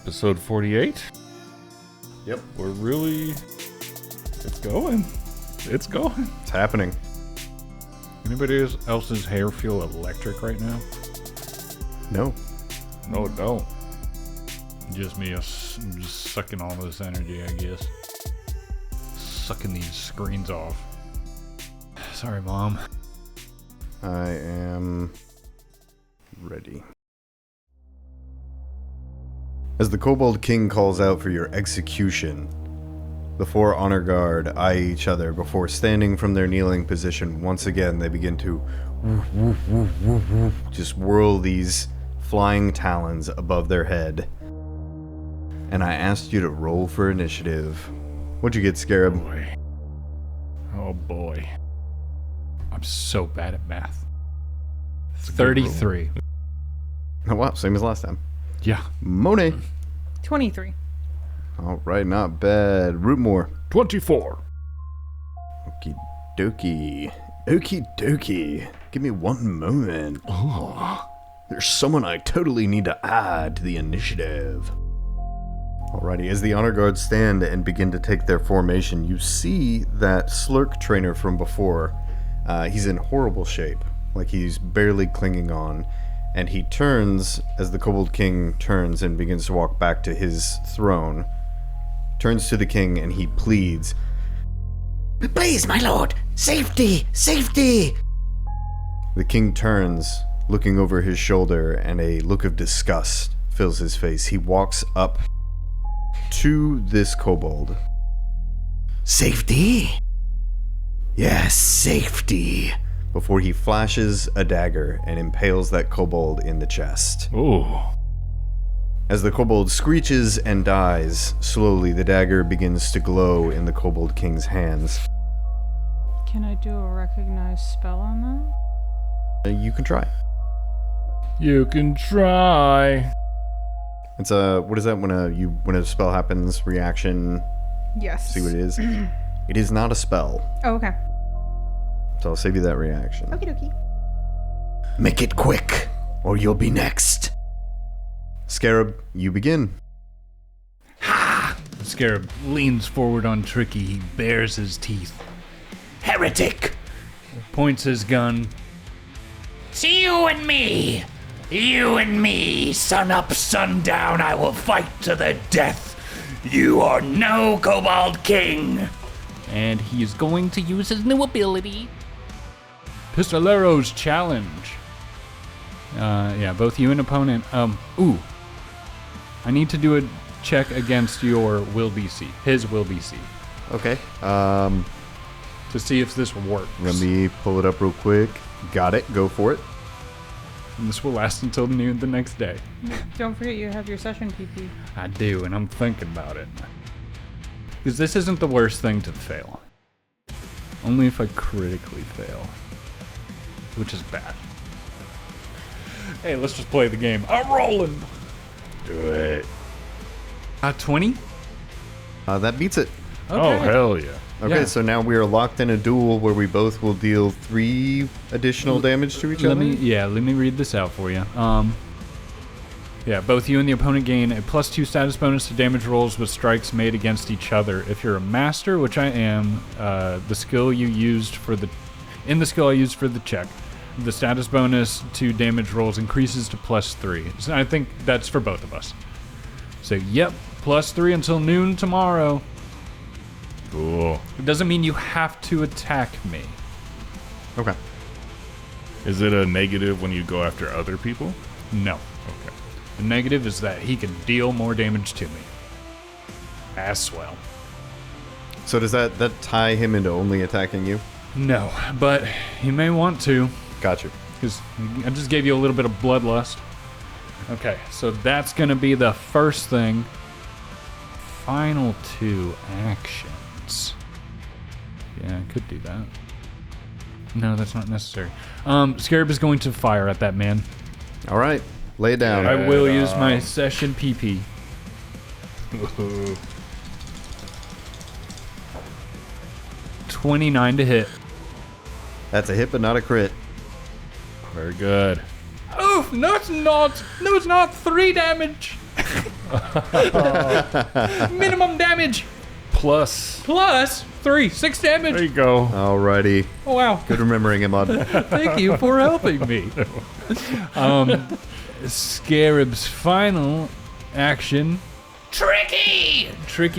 Episode 48. Yep. We're really... It's going. It's going. It's happening. Anybody else's hair feel electric right now? No. No, it don't. Just me. I'm just sucking all this energy, I guess. Sucking these screens off. Sorry, Mom. I am ready. As the Kobold King calls out for your execution, the four honor guard eye each other before standing from their kneeling position. Once again, they begin to just whirl these flying talons above their head. And I asked you to roll for initiative. What'd you get, Scarab? Boy. Oh boy. I'm so bad at math. 33. Oh wow, same as last time. Yeah. Monet. 23. Alright, not bad. Rootmoore. 24. Okie dokie. Okie dokie. Give me one moment. Oh. There's someone I totally need to add to the initiative. Alrighty, as the honor guards stand and begin to take their formation, you see that Slurk trainer from before. He's in horrible shape, like he's barely clinging on, and he turns as the Kobold King turns and begins to walk back to his throne. Turns to the king and he pleads, "Please, my lord, safety, safety!" The king turns, looking over his shoulder, and a look of disgust fills his face. He walks up to this kobold. "Safety? Yes, safety." Before he flashes a dagger and impales that kobold in the chest. Ooh. As the kobold screeches and dies, slowly the dagger begins to glow in the Kobold King's hands. Can I do a recognized spell on that? You can try. You can try. It's what is that when a spell happens? Reaction. Yes. See what it is. It is not a spell, Oh, okay. so I'll save you that reaction. Okie dokie. Make it quick, or you'll be next. Scarab, you begin. Ha! Scarab leans forward on Tricky. He bares his teeth. Heretic! Points his gun. It's you and me! You and me, sun up, sun down, I will fight to the death. You are no Kobold King. And he is going to use his new ability. Pistolero's Challenge. Yeah, both you and opponent. Ooh. I need to do a check against your will BC. His will BC. Okay. To see if this works. Let me pull it up real quick. Got it. Go for it. And this will last until noon the next day. Don't forget you have your session PP. I do, and I'm thinking about it. Because this isn't the worst thing to fail. Only if I critically fail. Which is bad. Hey, let's just play the game. I'm rolling! Do it. 20? That beats it. Oh, hell yeah. Okay, Yeah. so now we are locked in a duel where we both will deal 3 additional damage to each other. Let me read this out for you. Yeah, both you and the opponent gain a +2 status bonus to damage rolls with strikes made against each other. If you're a master, which I am, the skill you used for the skill I used for the check, the status bonus to damage rolls increases to +3. So I think that's for both of us. So yep, +3 until noon tomorrow. Cool. It doesn't mean you have to attack me. Okay. Is it a negative when you go after other people? No. Okay. The negative is that he can deal more damage to me. As well. So does that tie him into only attacking you? No, but he may want to. Got you. Because I just gave you a little bit of bloodlust. Okay, so that's going to be the first thing. Final 2 actions. Yeah, I could do that. No, that's not necessary. Scarab is going to fire at that man. All right. Lay it down. I will use my session PP. 29 to hit. That's a hit, but not a crit. Very good. Oof, no it's not. No it's not. 3 damage. Minimum damage Plus. plus 3, 6 damage. There you go. Alrighty. Oh wow! Good remembering, Emad. Thank you for helping me. Scarab's final action. Tricky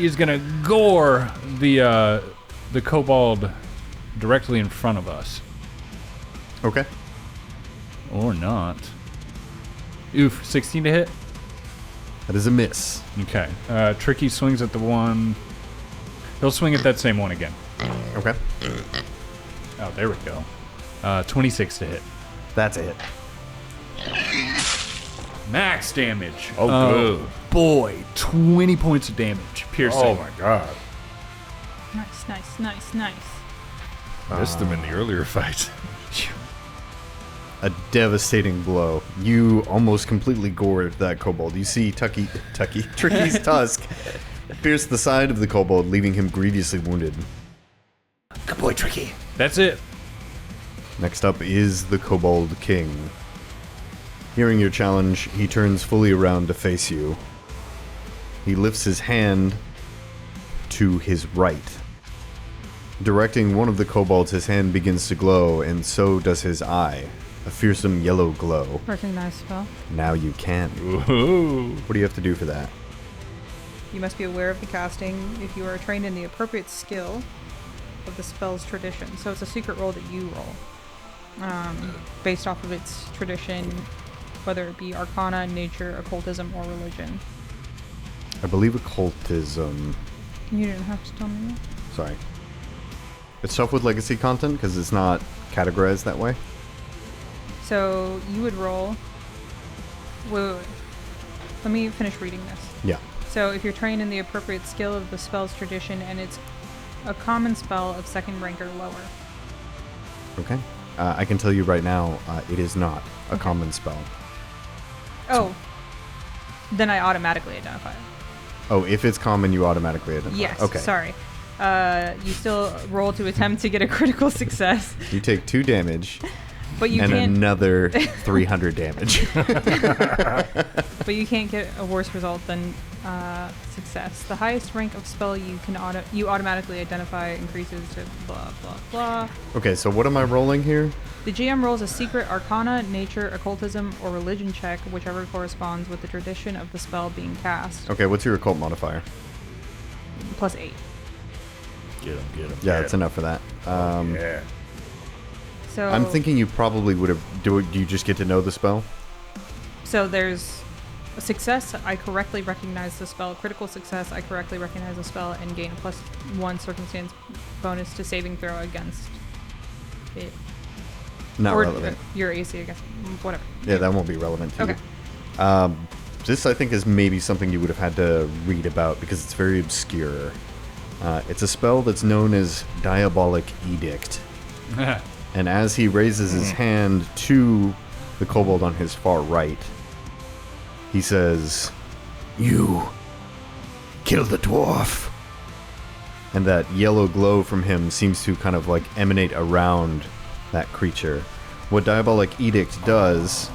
is gonna gore the kobold directly in front of us, Okay. or not. Oof, 16 to hit. That is a miss. Okay. Tricky swings at the one. He'll swing at that same one again. Okay. Oh, there we go. 26 to hit. That's it. Max damage. Oh, good. Boy, 20 points of damage. Piercing. Oh my god. Nice. Missed him in the earlier fight. A devastating blow. You almost completely gored that kobold. You see Tricky's tusk pierce the side of the kobold, leaving him grievously wounded. Good boy, Tricky. That's it. Next up is the Kobold King. Hearing your challenge, he turns fully around to face you. He lifts his hand to his right. Directing one of the kobolds, his hand begins to glow, and so does his eye. A fearsome yellow glow. Recognize spell. Now you can. Ooh. What do you have to do for that? You must be aware of the casting if you are trained in the appropriate skill of the spell's tradition. So it's a secret roll that you roll. Based off of its tradition, whether it be arcana, nature, occultism, or religion. I believe occultism. You didn't have to tell me that. Sorry. It's tough with legacy content because it's not categorized that way. So you would roll. Wait. Let me finish reading this. Yeah. So if you're trained in the appropriate skill of the spell's tradition and it's a common spell of second rank or lower. Okay. I can tell you right now, it is not a common spell. Oh. Then I automatically identify it. Oh, if it's common, you automatically identify. Yes. Okay. Sorry. You still roll to attempt to get a critical success, You take 2 damage but you and can't. another 300 damage. But you can't get a worse result than success. The highest rank of spell you can you automatically identify increases to blah blah blah. Okay, so what am I rolling here? The GM rolls a secret arcana, nature, occultism, or religion check, whichever corresponds with the tradition of the spell being cast. Okay, what's your occult modifier? Plus 8. Get him. Yeah, that's enough for that. Yeah. So I'm thinking you probably would have. Do you just get to know the spell? So there's a success, I correctly recognize the spell. Critical success, I correctly recognize the spell and gain a +1 circumstance bonus to saving throw against it. Not or relevant. Your AC, I guess. Whatever. Yeah, that won't be relevant to Okay. you. This, I think, is maybe something you would have had to read about because it's very obscure. It's a spell that's known as Diabolic Edict. And as he raises his hand to the kobold on his far right, he says, "You kill the dwarf." And that yellow glow from him seems to kind of like emanate around that creature. What Diabolic Edict does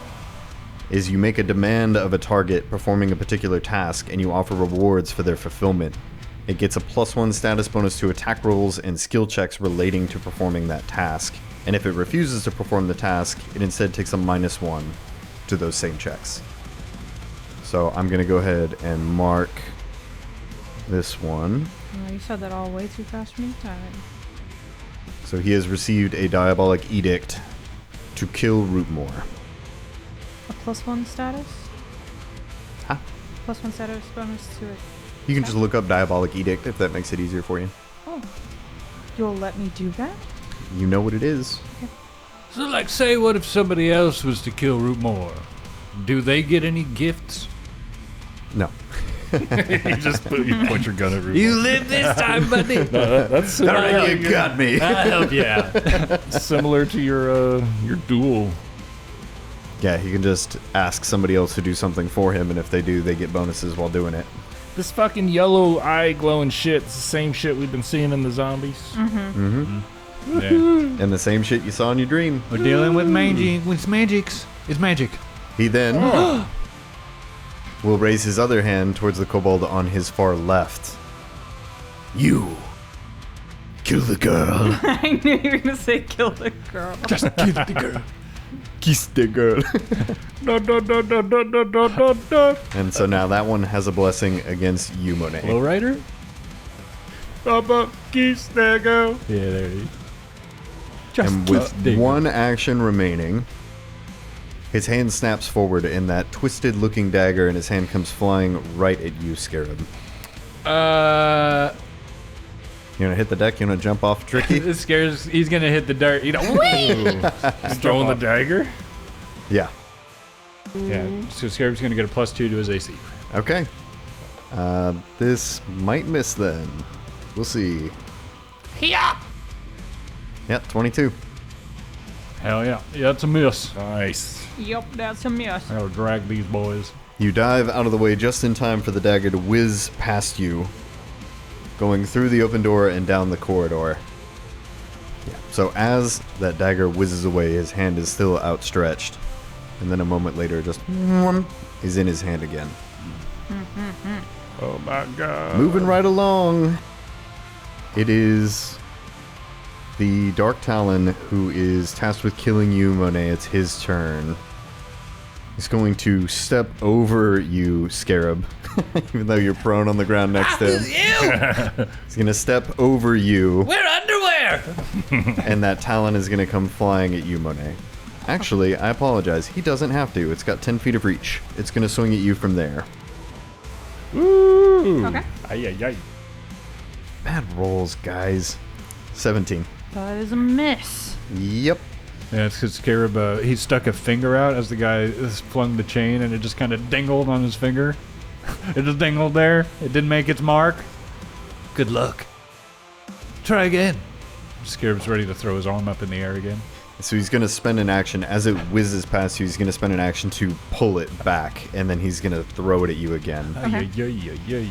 is you make a demand of a target performing a particular task and you offer rewards for their fulfillment. It gets a +1 status bonus to attack rolls and skill checks relating to performing that task. And if it refuses to perform the task, it instead takes a -1 to those same checks. So I'm going to go ahead and mark this one. Oh, you said that all way too fast for me to type. So he has received a Diabolic Edict to kill Rootmoore. A +1 status? Huh? +1 status bonus to it. You can just look up Diabolic Edict if that makes it easier for you. Oh. You'll let me do that? You know what it is. So, like, say, what if somebody else was to kill Rootmoore? Do they get any gifts? No. You just point your gun at Rooty. You live this time, buddy. That's similar, You got me. I help you out. similar to your duel. Yeah, he can just ask somebody else to do something for him, and if they do, they get bonuses while doing it. This fucking yellow eye glowing shit, it's the same shit we've been seeing in the zombies. Yeah. And the same shit you saw in your dream. We're dealing with magic. With magics. It's magic. He then will raise his other hand towards the kobold on his far left. You kill the girl. I knew you were gonna say kill the girl. Just kill the girl. Kiss the girl. No. And so now that one has a blessing against you, Monet. Lowrider? Kiss the girl. Yeah, there he is. Just And kill with the girl. one action remaining, his hand snaps forward and that twisted-looking dagger in his hand comes flying right at you, Scarab. You wanna hit the deck? You wanna jump off tricky? This scares. He's gonna hit the dirt. You know. He's throwing the dagger. Yeah. Yeah. So Scarab's gonna get a +2 to his AC. Okay. This might miss then. We'll see. Yeah. Yeah, 22. Hell yeah. Yeah, it's a miss. Nice. Yep, that's a miss. I'll drag these boys. You dive out of the way just in time for the dagger to whiz past you, going through the open door and down the corridor. Yeah. So as that dagger whizzes away, his hand is still outstretched, and then a moment later, just is in his hand again. Oh my god. Moving right along, it is the Dark Talon who is tasked with killing you, Monet. It's his turn. He's going to step over you, Scarab, even though you're prone on the ground next to him. Ew. He's going to step over you, Wear underwear. and that Talon is going to come flying at you, Monet. Actually, I apologize. He doesn't have to. It's got 10 feet of reach. It's going to swing at you from there. Ooh. Okay. Ay. Bad rolls, guys. 17. That is a miss. Yep. Yeah, it's because Scarab, he stuck a finger out as the guy flung the chain, and it just kind of dingled on his finger. It just dingled there. It didn't make its mark. Good luck. Try again. Scarab's ready to throw his arm up in the air again. So he's going to spend an action, as it whizzes past you, he's going to spend an action to pull it back, and then he's going to throw it at you again. Okay. Ay.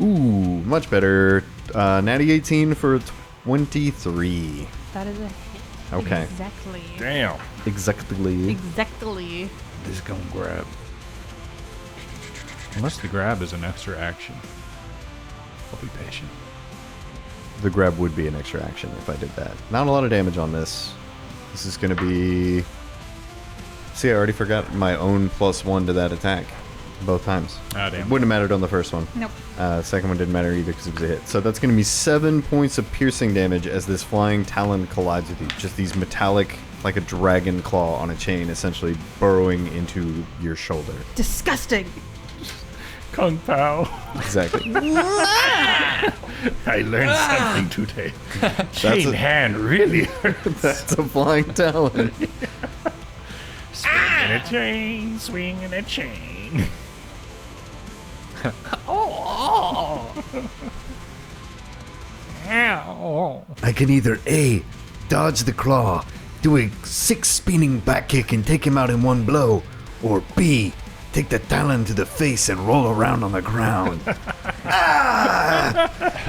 Ooh, much better. Natty 18 for 23. That is a hit. Okay. Exactly. Damn. Exactly. Exactly. This is gonna grab. Unless the grab is an extra action. I'll be patient. The grab would be an extra action if I did that. Not a lot of damage on this. This is going to be... See, I already forgot my own +1 to that attack. Both times. Ah, damn. Wouldn't have mattered on the first one. Nope. Second one didn't matter either because it was a hit. So that's going to be 7 points of piercing damage as this flying talon collides with you. Just these metallic, like a dragon claw on a chain, essentially burrowing into your shoulder. Disgusting. Kung Pao. Exactly. I learned something today. Chain a- hand really hurts. That's a flying talon. Swinging a chain, swinging a chain. I can either A, dodge the claw, do a 6 spinning back kick and take him out in one blow, or B, take the talon to the face and roll around on the ground.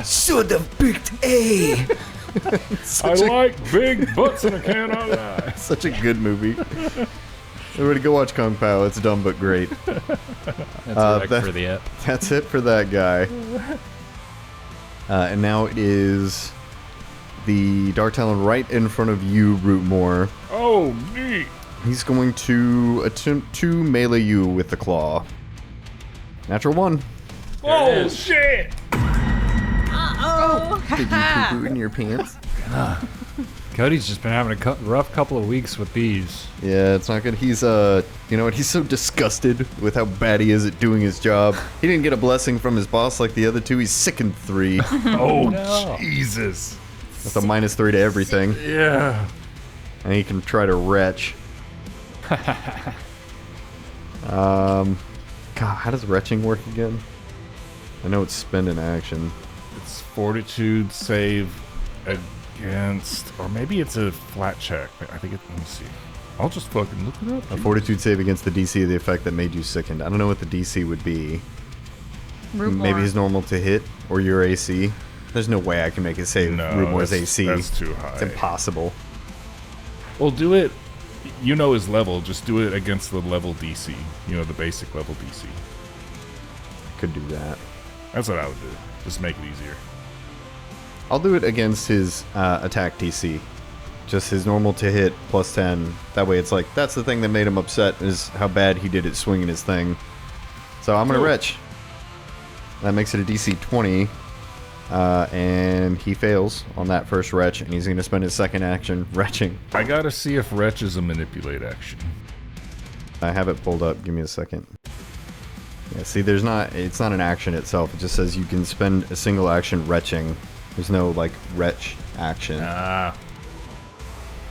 Should have picked A. I like big butts and I cannot lie. Such a good movie. Everybody go watch Kung Pao. It's dumb but great. That's that- for the ep. That's it for that guy. And now it is the Dark Talon right in front of you, Rootmoore. Oh, neat. He's going to attempt to melee you with the claw. Natural 1. Oh, shit. Oh. Did you poo-poo in your pants? Cody's just been having a rough couple of weeks with these. Yeah, it's not good. He's, you know what? He's so disgusted with how bad he is at doing his job. He didn't get a blessing from his boss like the other two. He's sickened 3 Oh, No. Jesus. with a -3 to everything. Yeah. And he can try to retch. God, how does retching work again? I know it's spend an action. It's fortitude save against, or maybe it's a flat check. I think let me see. I'll just fucking look it up. A fortitude save against the DC of the effect that made you sickened. I don't know what the DC would be. Maybe he's normal to hit, or your AC. There's no way I can make it save No, Rootmoore's that's- AC. that's too high. It's impossible. We'll do it You know his level. Just do it against the level DC. You know, the basic level DC. Could do that. That's what I would do. Just make it easier. I'll do it against his attack DC. Just his normal to hit plus 10. That way it's like, that's the thing that made him upset, is how bad he did at swinging his thing. So I'm going to retch. That makes it a DC 20. And he fails on that first retch, and he's going to spend his second action retching. I gotta see if retch is a manipulate action. I have it pulled up. Give me a second. Yeah, see, it's not an action itself. It just says you can spend a single action retching. There's no, like, retch action. Ah.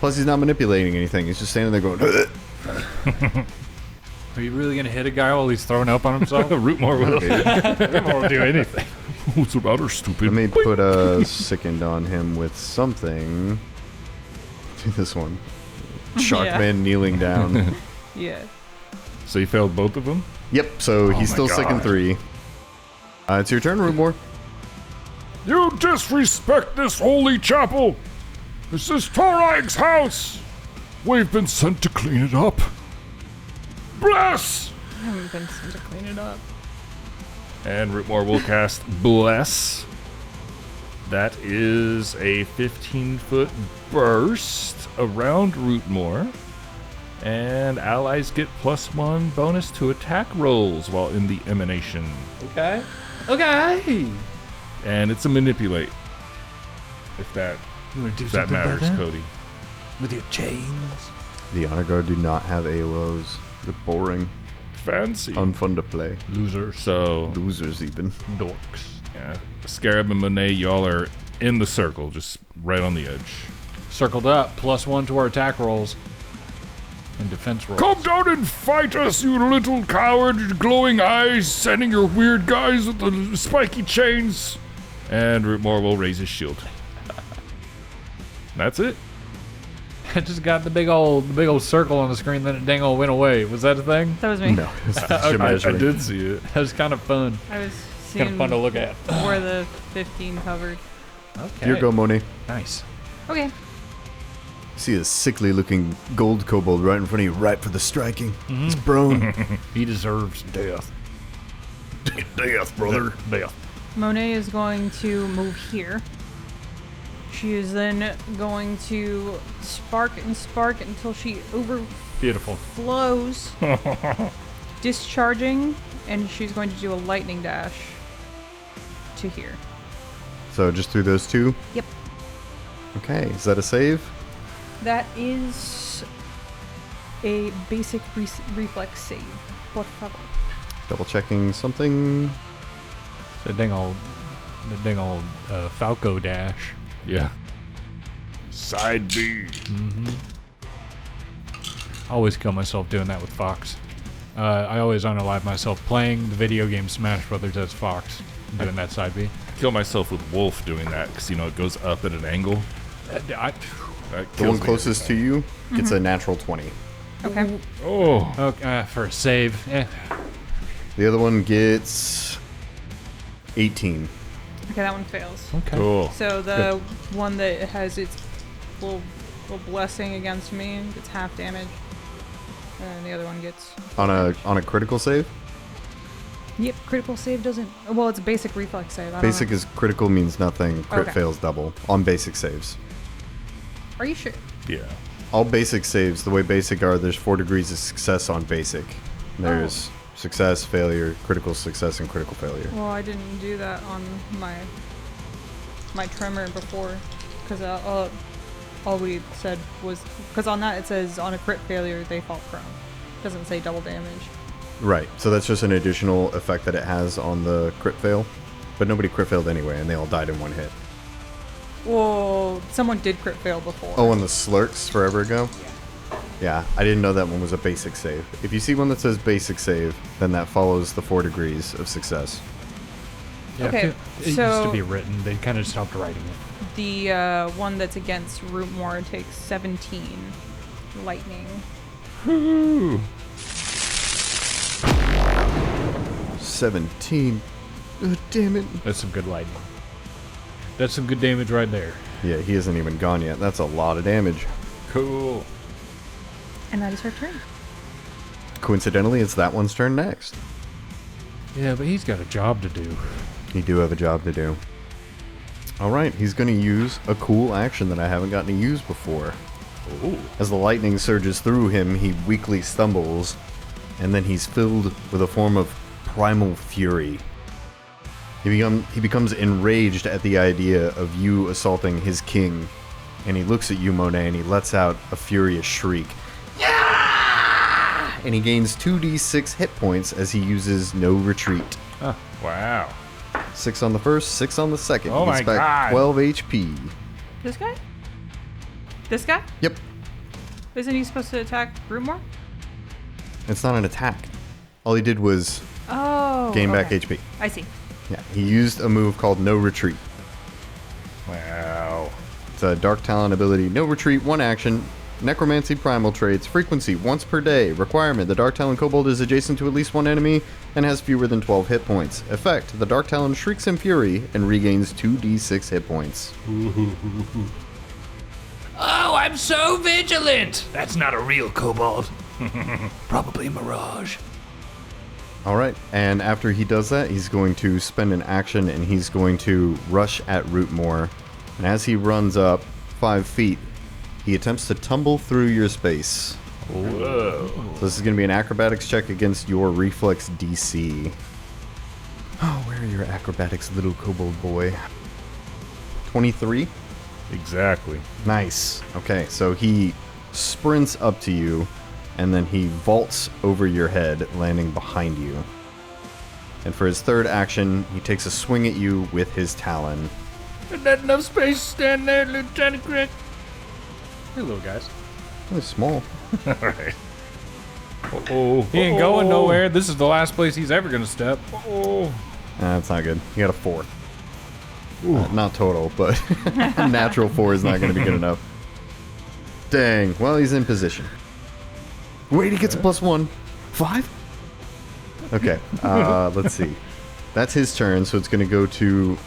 Plus, he's not manipulating anything. He's just standing there going, Are you really going to hit a guy while he's throwing up on himself? Rootmoore will. Rootmoore will do anything. What's the matter, stupid? Let me put a sickened on him with something. Do this one. Sharkman kneeling down. Yeah. So you failed both of them? Yep, so he's my still sick in God. 3. It's your turn, Rootmoore. You disrespect this holy chapel! This is Torag's house! We've been sent to clean it up. Bless! I haven't been sent to clean it up. And Rootmoore will cast Bless. That is a 15-foot burst around Rootmoore. And allies get +1 bonus to attack rolls while in the emanation. Okay. Okay. And it's a manipulate. If that You want to do that something matters, about that? Cody. With your chains. The Honor Guard do not have AOs. They're boring. Fancy. Unfun to play. Losers. So, Losers, even. Dorks. yeah. Scarab and Monet, y'all are in the circle, just right on the edge. Circled up. +1 to our attack rolls. And defense rolls. Come down and fight us, you little coward! Your glowing eyes, sending your weird guys with the spiky chains. And Rootmoore will raise his shield. That's it. I just got the big old circle on the screen, then it dang old went away. Was that a thing? That was me. No. It's I did see it. That was kind of fun. I was Kind seeing of fun to look at. where the 15 covered. Okay. Here go, Monet. Nice. Okay. See a sickly looking gold kobold right in front of you, ripe for the striking. It's prone. He deserves death. Death, brother. Death. Monet is going to move here. She is then going to spark and spark until she Beautiful. overflows, discharging, and she's going to do a lightning dash to here. So just through those two? Yep. Okay, is that a save? That is a basic reflex save. Por favor. Double checking something. The dang old Falco dash. Yeah. Side B. I always kill myself doing that with Fox. I always unalive myself playing the video game Smash Brothers as Fox, doing that side B. Kill myself with Wolf doing that because, you know, it goes up at an angle. That The kills one me. closest to you gets a natural 20. Okay. Oh. Okay, for a save. The other one gets 18. Okay, that one fails. Okay. Cool. So the one that has its little blessing against me gets half damage, and the other one gets. On a critical save? Yep, critical save doesn't. Well, it's a basic reflex save. I don't Basic know. is critical means nothing. Crit Okay. fails double on basic saves. Are you sure? Yeah. All basic saves, the way basic are, there's 4 degrees of success on basic. There's success, failure, critical success, and critical failure. Well, I didn't do that on my tremor before, because all we said was because on that it says on a crit failure they fall prone. It doesn't say double damage. Right, so that's just an additional effect that it has on the crit fail. But nobody crit failed anyway, and they all died in one hit. Well, someone did crit fail before. Oh, on the slurks forever ago? Yeah, I didn't know that one was a basic save. If you see one that says basic save, then that follows the 4 degrees of success. Yeah, Okay, it used so- to be written. They kind of stopped writing it. The one that's against Rootmoore takes 17 lightning. 17. Oh, damn it. That's some good lightning. That's some good damage right there. Yeah, he isn't even gone yet. That's a lot of damage. Cool. And that is her turn. Coincidentally, it's that one's turn next. Yeah, but he's got a job to do. You do have a job to do. Alright, he's going to use a cool action that I haven't gotten to use before. Ooh. As the lightning surges through him, he weakly stumbles, and then he's filled with a form of primal fury. He becomes enraged at the idea of you assaulting his king, and he looks at you, Monet, and he lets out a furious shriek. Yeah! And he gains 2d6 hit points as he uses no retreat. Oh, wow. 6 on the first, 6 on the second. Oh He gets my back God. 12 HP. This guy? This guy? Yep. Isn't he supposed to attack Rootmoore? It's not an attack. All he did was gain back HP. I see. Yeah, he used a move called No Retreat. Wow. It's a Dark Talon ability. No Retreat, 1 action. Necromancy Primal traits. Frequency, once per day. Requirement, the Dark Talon Kobold is adjacent to at least 1 enemy and has fewer than 12 hit points. Effect, the Dark Talon shrieks in fury and regains 2d6 hit points. Oh, I'm so vigilant! That's not a real kobold. Probably a mirage. Alright, and after he does that, he's going to spend an action and he's going to rush at Rootmoore. And as he runs up 5 feet, he attempts to tumble through your space. Whoa. So this is going to be an acrobatics check against your reflex DC. Oh, where are your acrobatics, little kobold boy? 23? Exactly. Nice. Okay, so he sprints up to you, and then he vaults over your head, landing behind you. And for his third action, he takes a swing at you with his talon. Isn't that enough space to stand there, Lieutenant Crick? Hey, little guys. Really small. Alright. Uh-oh. He ain't going nowhere. This is the last place he's ever gonna step. Oh. That's not good. You got a 4. Not total, but a natural 4 is not going to be good enough. Dang. Well, he's in position. Wait, he gets a +1. 5? Okay. Let's see. That's his turn, so it's going to go to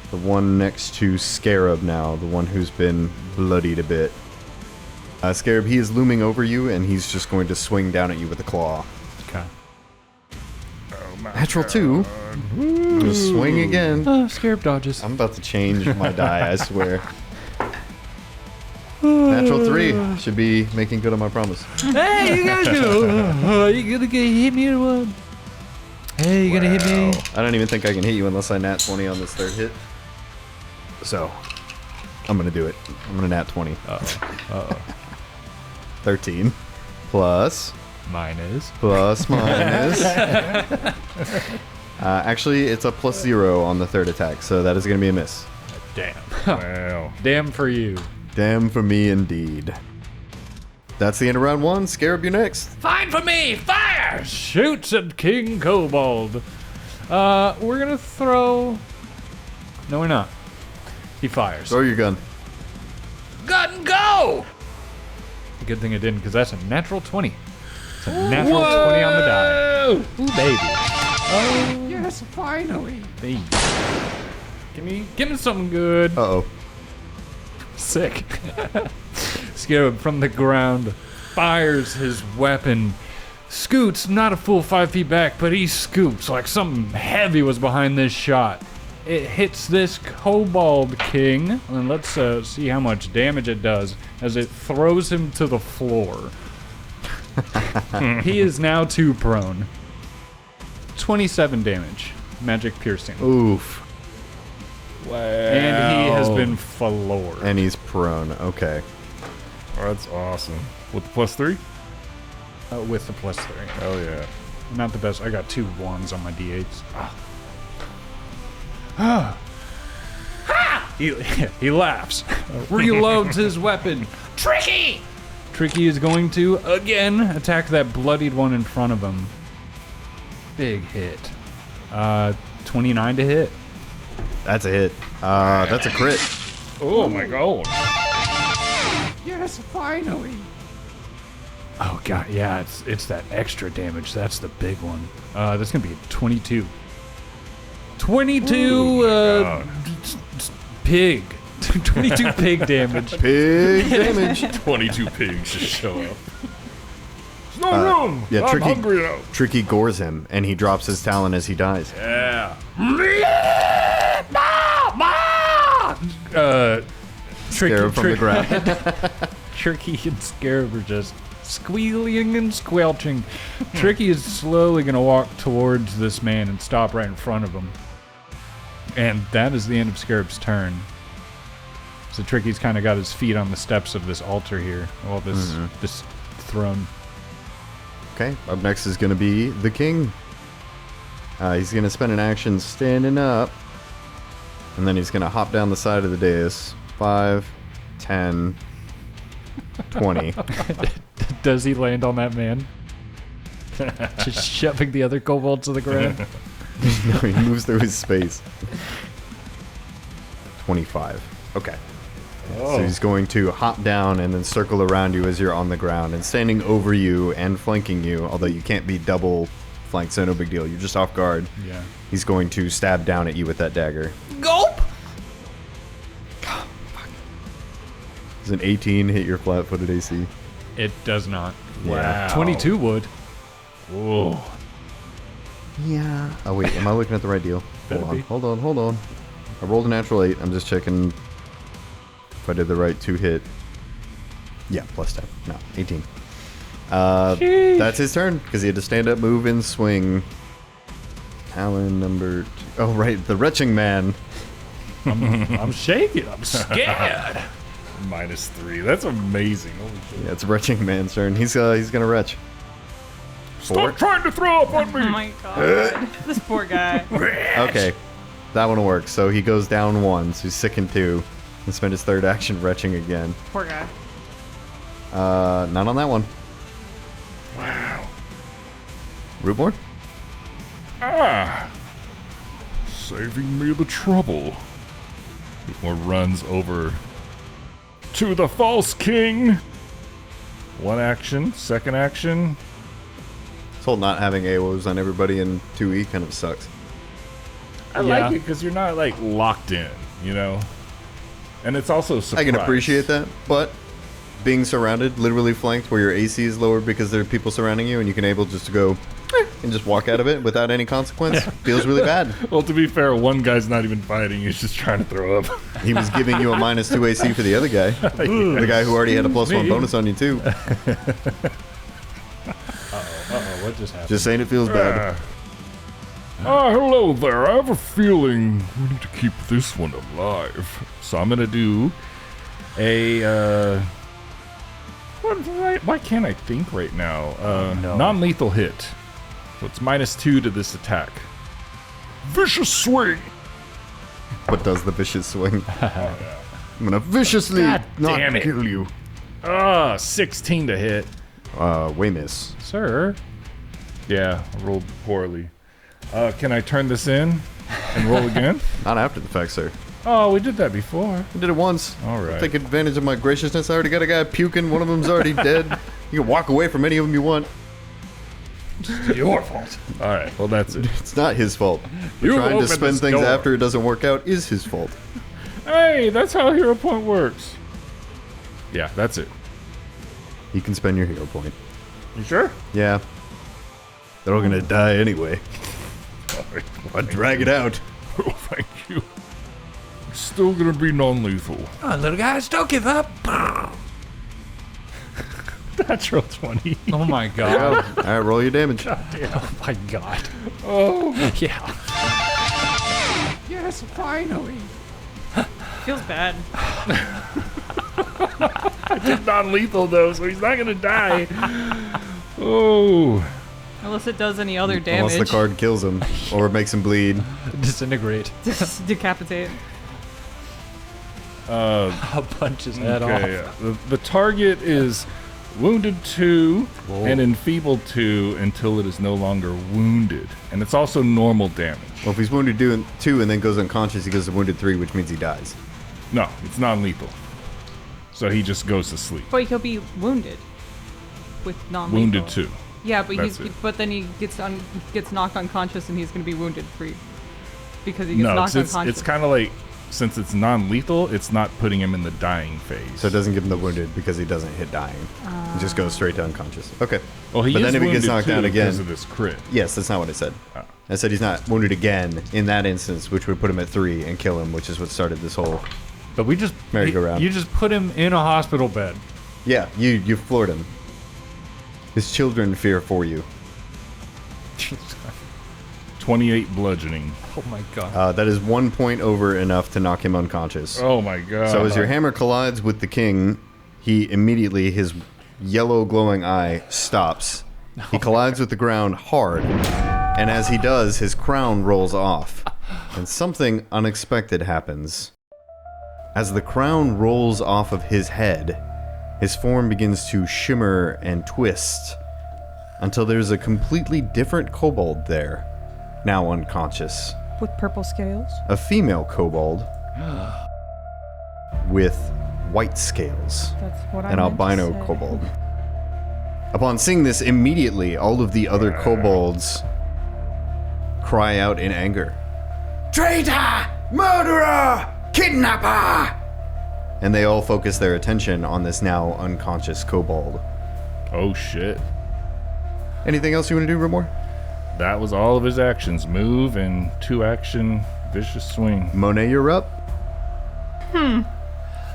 the one next to Scarab now, the one who's been bloodied a bit. Scarab, he is looming over you, and he's just going to swing down at you with a claw. Okay. Natural 2. Just swing again. Scarab dodges. I'm about to change my die, I swear. Natural 3. Should be making good on my promise. Hey, you guys go. You gonna hit me or what? Hey, you gonna hit me? I don't even think I can hit you unless I nat 20 on this third hit. So, I'm going to do it. I'm going to nat 20. Uh-oh. 13. Plus. Minus. Actually, it's a +0 on the third attack, so that is going to be a miss. Damn. Wow. Damn for you. Damn for me indeed. That's the end of round 1. Scarab, you next. Fine for me! Fire! Shoots at King Kobold. We're gonna throw. No, we're not. He fires. Throw your gun. Gun go! Good thing I didn't, because that's a natural 20. It's a natural 20 on the die. Ooh, baby. Oh, Yes, finally. baby. Give me something good. Uh-oh. Sick. Scarab from the ground fires his weapon. Scoots not a full 5 feet back, but he scoops like something heavy was behind this shot. It hits this Kobold King, and let's see how much damage it does as it throws him to the floor. He is now 2 prone. 27 damage. Magic piercing. Oof. Wow. And he has been floored. And he's prone. Okay. Oh, that's awesome. With the +3? With the +3. Oh, yeah. Not the best. I got 2 1s on my d8s. He laughs. Reloads his weapon. Tricky! Tricky is going to, again, attack that bloodied one in front of him. Big hit. 29 to hit. That's a hit. That's a crit. Oh, my God. Yes, finally. Oh god, yeah, it's that extra damage. That's the big one. That's gonna be 22. 22 pig. 22 pig damage. Pig damage. 22 pigs just show up. There's no room. Yeah, I'm hungry now. Tricky gores him, and he drops his talon as he dies. Yeah. Scarab from the ground. Tricky and Scarab are just squealing and squelching. Tricky is slowly going to walk towards this man and stop right in front of him. And that is the end of Scarab's turn. So Tricky's kind of got his feet on the steps of this altar here. Well, this throne. Okay, up next is going to be the king. He's going to spend an action standing up. And then he's going to hop down the side of the dais. 5, 10, 20. Does he land on that man? Just shoving the other kobolds to the ground? No, he moves through his space. 25. Okay. Oh. So he's going to hop down and then circle around you as you're on the ground and standing over you and flanking you, although you can't be double flanked, so no big deal. You're just off guard. Yeah. He's going to stab down at you with that dagger. Gulp! Does an 18 hit your flat-footed AC? It does not. Yeah. 22 would. Oh. Yeah. Oh, wait. Am I looking at the right deal? Better be. Hold on. I rolled a natural 8. I'm just checking if I did the right 2-hit. Yeah, plus 10. No, 18. That's his turn, because he had to stand up, move, and swing. Talon number 2. Oh, right. The retching man. I'm shaking. I'm scared. -3. That's amazing. Holy shit. Yeah, it's retching man's turn. He's gonna retch. Stop trying to throw up on Oh me. my god. This poor guy. Okay, that one will work. So he goes down 1, so he's sickened 2, and spend his third action retching again. Poor guy. Not on that one. Wow. Rootmoore? Saving me the trouble. Or runs over to the false king. One action, second action. This whole not having AOs on everybody in 2E kind of sucks. I like it because you're not like locked in, you know. And it's also surprise. I can appreciate that, but being surrounded, literally flanked, where your AC is lowered because there are people surrounding you, and you can able just to go and just walk out of it without any consequence, feels really bad. Well, to be fair, one guy's not even fighting; he's just trying to throw up. He was giving you a -2 AC for the other guy, the guy who already had a +1 bonus on you too. What just happened? Just saying, it feels bad. Hello there. I have a feeling we need to keep this one alive. So I'm gonna do a why can't I think right now? No. Non-lethal hit. So it's -2 to this attack. Vicious swing. What does the vicious swing? I'm gonna viciously God not damn it. kill you. 16 to hit. Way miss. Sir. Yeah, I rolled poorly. Can I turn this in and roll again? Not after the fact, sir. Oh, we did that before. I did it once. All right. Take advantage of my graciousness. I already got a guy puking. One of them's already dead. You can walk away from any of them you want. Your fault. All right. Well, that's it. It's not his fault. But You trying to opened spend this things door. after it doesn't work out is his fault. Hey, that's how hero point works. Yeah, that's it. You can spend your hero point. You sure? Yeah. They're all gonna die anyway. I'll drag it out. Oh, thank you. Still gonna be non-lethal. Oh, little guys, don't give up. Natural 20. Oh my god. All right, roll your damage. Oh my god. Oh, Yeah. Yes, finally. Feels bad. non-lethal though, so he's not gonna die. Oh. Unless it does any other damage. Unless the card kills him or makes him bleed. Disintegrate. Just decapitate. I'll punch his head off. Okay, yeah. The target is wounded 2 and enfeebled 2 until it is no longer wounded. And it's also normal damage. Well, if he's wounded 2 and then goes unconscious, he goes to wounded 3, which means he dies. No, it's non-lethal. So he just goes to sleep. But he'll be wounded. With non-lethal. Wounded 2. Yeah, but That's it. but then he gets knocked unconscious and he's going to be wounded 3. Because he gets No, knocked it's unconscious. kind of like since it's non-lethal, it's not putting him in the dying phase. So it doesn't give him the wounded because he doesn't hit dying. It just goes straight to unconscious. Okay. Well, he but is then if he wounded gets knocked down again, because of this crit. yes, that's not what I said. Oh. I said he's not wounded again in that instance, which would put him at 3 and kill him, which is what started this whole. But we just Merry-go-round. You just put him in a hospital bed. Yeah, you floored him. His children fear for you. 28 bludgeoning. Oh my god. That is 1 point over enough to knock him unconscious. Oh my god. So as your hammer collides with the king, he immediately, his yellow glowing eye stops. He collides with the ground hard, and as he does, his crown rolls off. And something unexpected happens. As the crown rolls off of his head, his form begins to shimmer and twist until there's a completely different kobold there, now unconscious. With purple scales. A female kobold with white scales. That's what I An meant to albino say. kobold. Upon seeing this, immediately all of the other kobolds cry out in anger. Traitor! Murderer! Kidnapper! And they all focus their attention on this now unconscious kobold. Oh shit. Anything else you want to do, Rootmoore? That was all of his actions. Move and 2 action vicious swing. Monet, you're up.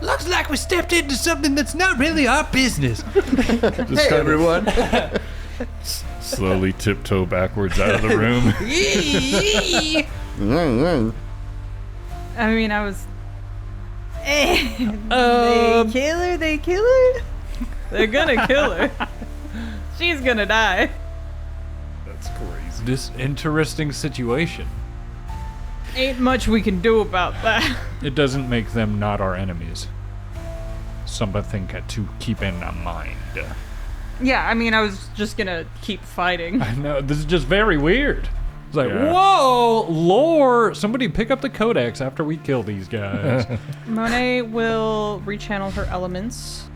Looks like we stepped into something that's not really our business. Just everyone. slowly tiptoe backwards out of the room. I mean, I was. They kill her? They're gonna kill her. She's gonna die. That's crazy. This interesting situation. Ain't much we can do about that. It doesn't make them not our enemies. Something to keep in mind. Yeah, I mean, I was just gonna keep fighting. I know, this is just very weird. It's like, Yeah. whoa, lore! Somebody pick up the codex after we kill these guys. Monet will rechannel her elements.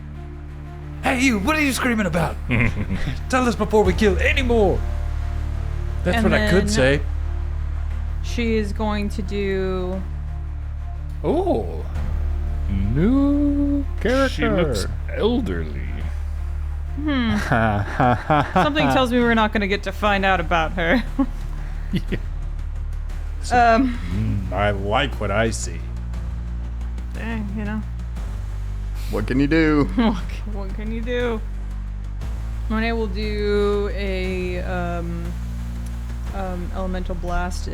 Hey, you, what are you screaming about? Tell us before we kill any more. That's And what I could then- say. She is going to do. Oh, new character. She looks elderly. Something tells me we're not gonna get to find out about her. I like what I see. You know. What can you do? What can you do? Monet will do a elemental blast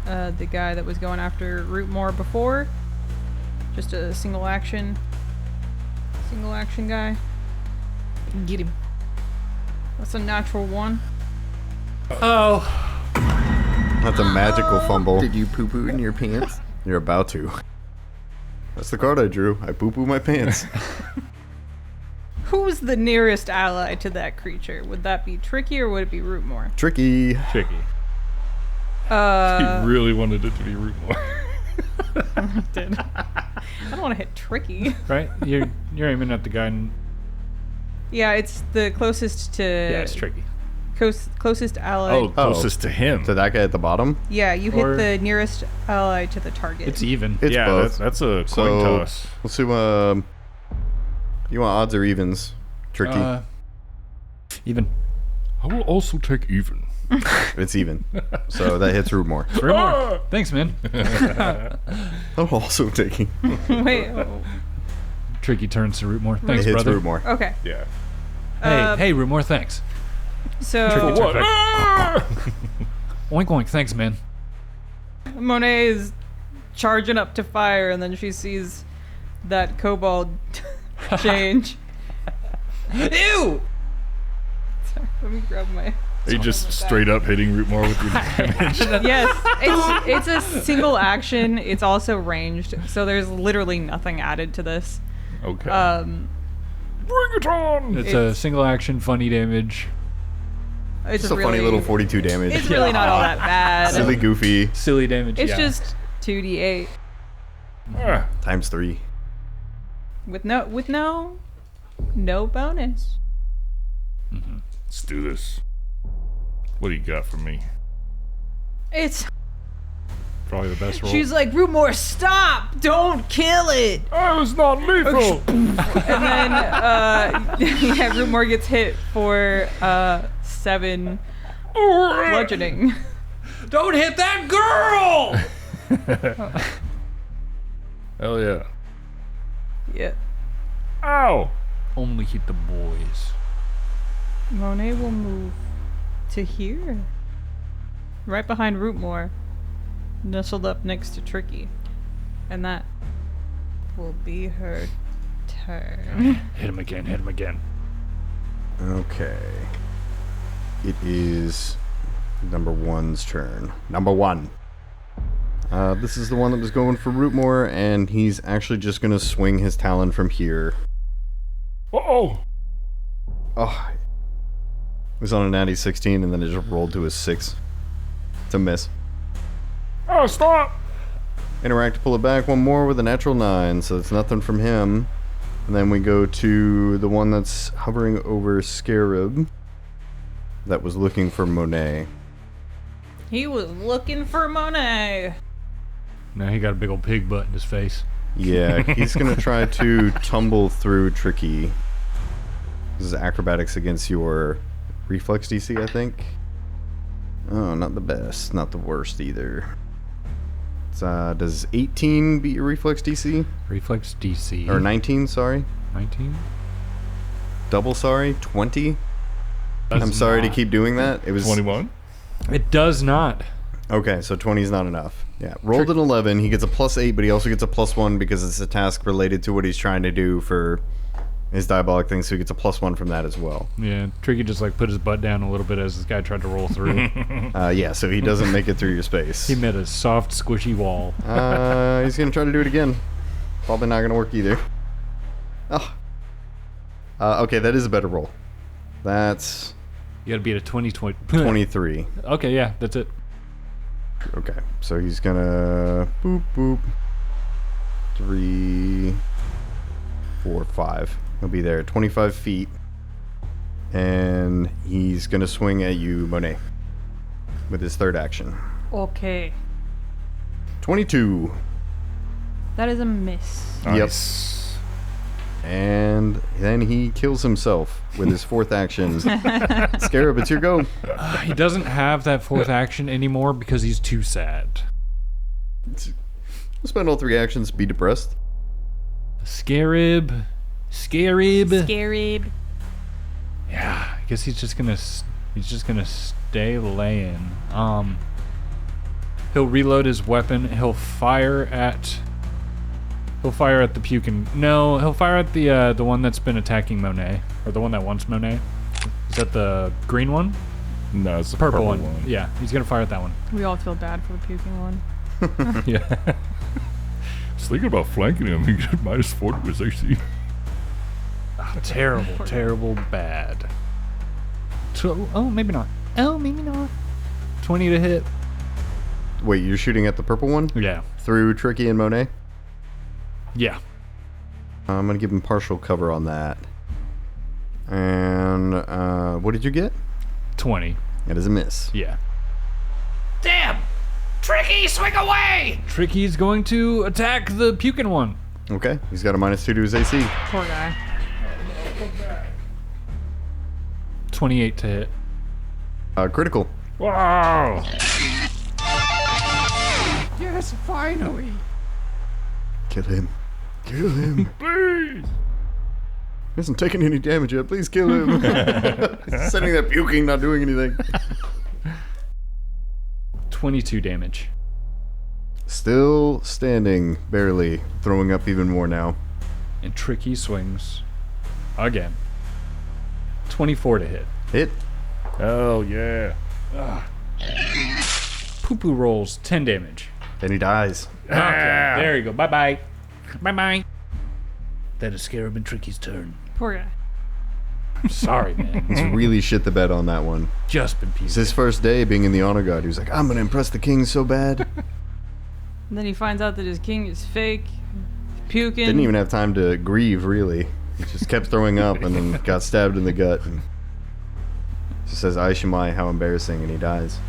at the guy that was going after Rootmoore before. Just a single action guy. Get him. That's a natural 1. Oh, That's a magical fumble. Did you poo-poo in your pants? You're about to. That's the card I drew. I poo-poo my pants. Who's the nearest ally to that creature? Would that be Tricky or would it be Rootmoore? Tricky. tricky. He really wanted it to be Rootmoore. Did. I don't want to hit Tricky. Right? You're aiming at the guy. Yeah, it's the closest to. Yeah, it's tricky. Closest ally. Oh, closest to him. To that guy at the bottom? Yeah, you Or- hit the nearest ally to the target. It's even. It's yeah, both. that's a coin So, toss. let's see, you want odds or evens? Tricky. Even. I will also take even. It's even. So that hits Rootmoore. Three more. Thanks, man. I'm also taking. Wait. Tricky turns to Rootmoore. It Thanks, hits brother. Rootmoore. Okay. Yeah. Hey, Rootmoore, thanks. So What? Oink oink, thanks, man. Monet is charging up to fire, and then she sees that kobold change. Ew! Sorry, let me grab my. Are you just straight up hitting Rootmoore with your damage? Yes, it's a single action. It's also ranged, so there's literally nothing added to this. Okay. Bring it on! It's a single action, funny damage. It's It's a really, funny little 42 damage. It's really not all that bad. Silly goofy. Silly damage, It's yeah. just 2d8 Ah, Times 3. with no bonus. let's do this. What do you got for me? It's Probably the best roll. She's like, Rootmoore, stop! Don't kill it! I was not lethal. And then, yeah, Rootmoore gets hit for 7 bludgeoning. Don't hit that girl! Hell yeah. Yeah. Ow! Only hit the boys. Monet will move to here. Right behind Rootmoore. Nestled up next to Tricky. And that will be her turn. Hit him again, hit him again. Okay. It is number 1's turn. Number 1. This is the one that was going for Rootmoore, and he's actually just going to swing his talon from here. Uh-oh! Oh. It was on a natty 16, and then it just rolled to a 6. It's a miss. Oh, stop! Interact to pull it back one more with a natural 9, so it's nothing from him. And then we go to the one that's hovering over Scarab that was looking for Monet. He was looking for Monet. Now he got a big old pig butt in his face. Yeah, he's going to try to tumble through Tricky. This is acrobatics against your reflex DC, I think. Oh, not the best, not the worst either. Does 18 beat your reflex DC? Reflex DC. Or 19, sorry. 19? Double sorry, 20? I'm sorry to keep doing that. It was 21? It does not. Okay, so 20 is not enough. Yeah, rolled an 11. He gets a +8, but he also gets a +1 because it's a task related to what he's trying to do for his diabolic thing, so he gets a +1 from that as well. Yeah, Tricky just like put his butt down a little bit as this guy tried to roll through. Yeah, so he doesn't make it through your space. He met a soft, squishy wall. He's going to try to do it again. Probably not going to work either. Oh. Okay, that is a better roll. That's You gotta beat a 20. 23. Okay, yeah, that's it. Okay, so he's gonna boop boop. 3, 4, 5. He'll be there, 25 feet, and he's gonna swing at you, Monet, with his third action. Okay. 22. That is a miss. Nice. And then he kills himself with his fourth action. Scarab, it's your go. He doesn't have that fourth action anymore because he's too sad. Spend all 3 actions, be depressed. Scarab. Scarab. Yeah, I guess he's just gonna stay laying. He'll reload his weapon. He'll fire at the puking. No, he'll fire at the one that's been attacking Monet, or the one that wants Monet. Is that the green one? No, it's the Purple one. Yeah, he's gonna fire at that one. We all feel bad for the puking one. Yeah. I was thinking about flanking him. He got -4 to his AC. Terrible bad. Oh, maybe not. 20 to hit. Wait, you're shooting at the purple one? Yeah. Through Tricky and Monet? Yeah. I'm going to give him partial cover on that. And what did you get? 20. That is a miss. Yeah. Damn! Tricky, swing away! Tricky's going to attack the puking one. Okay, he's got a -2 to his AC. Poor guy. 28 to hit. Critical. Wow! Yes, finally. Kill him. Kill him. Please! He hasn't taken any damage yet. Please kill him. He's sitting there puking, not doing anything. 22 damage. Still standing, barely. Throwing up even more now. And Tricky swings again. 24 to hit. Hit. Hell yeah. Poo-poo rolls 10 damage. Then he dies. Okay, there you go. Bye-bye. Bye-bye. That is Scarab and Tricky's turn. Poor guy. Sorry, man. He's really shit the bed on that one. Just been It's pieces. his first day being in the honor guard. He was like, I'm going to impress the king so bad. And then he finds out that his king is fake. Puking. Didn't even have time to grieve, really. He just kept throwing up and then got stabbed in the gut. And just says, Aishimai, how embarrassing, and he dies.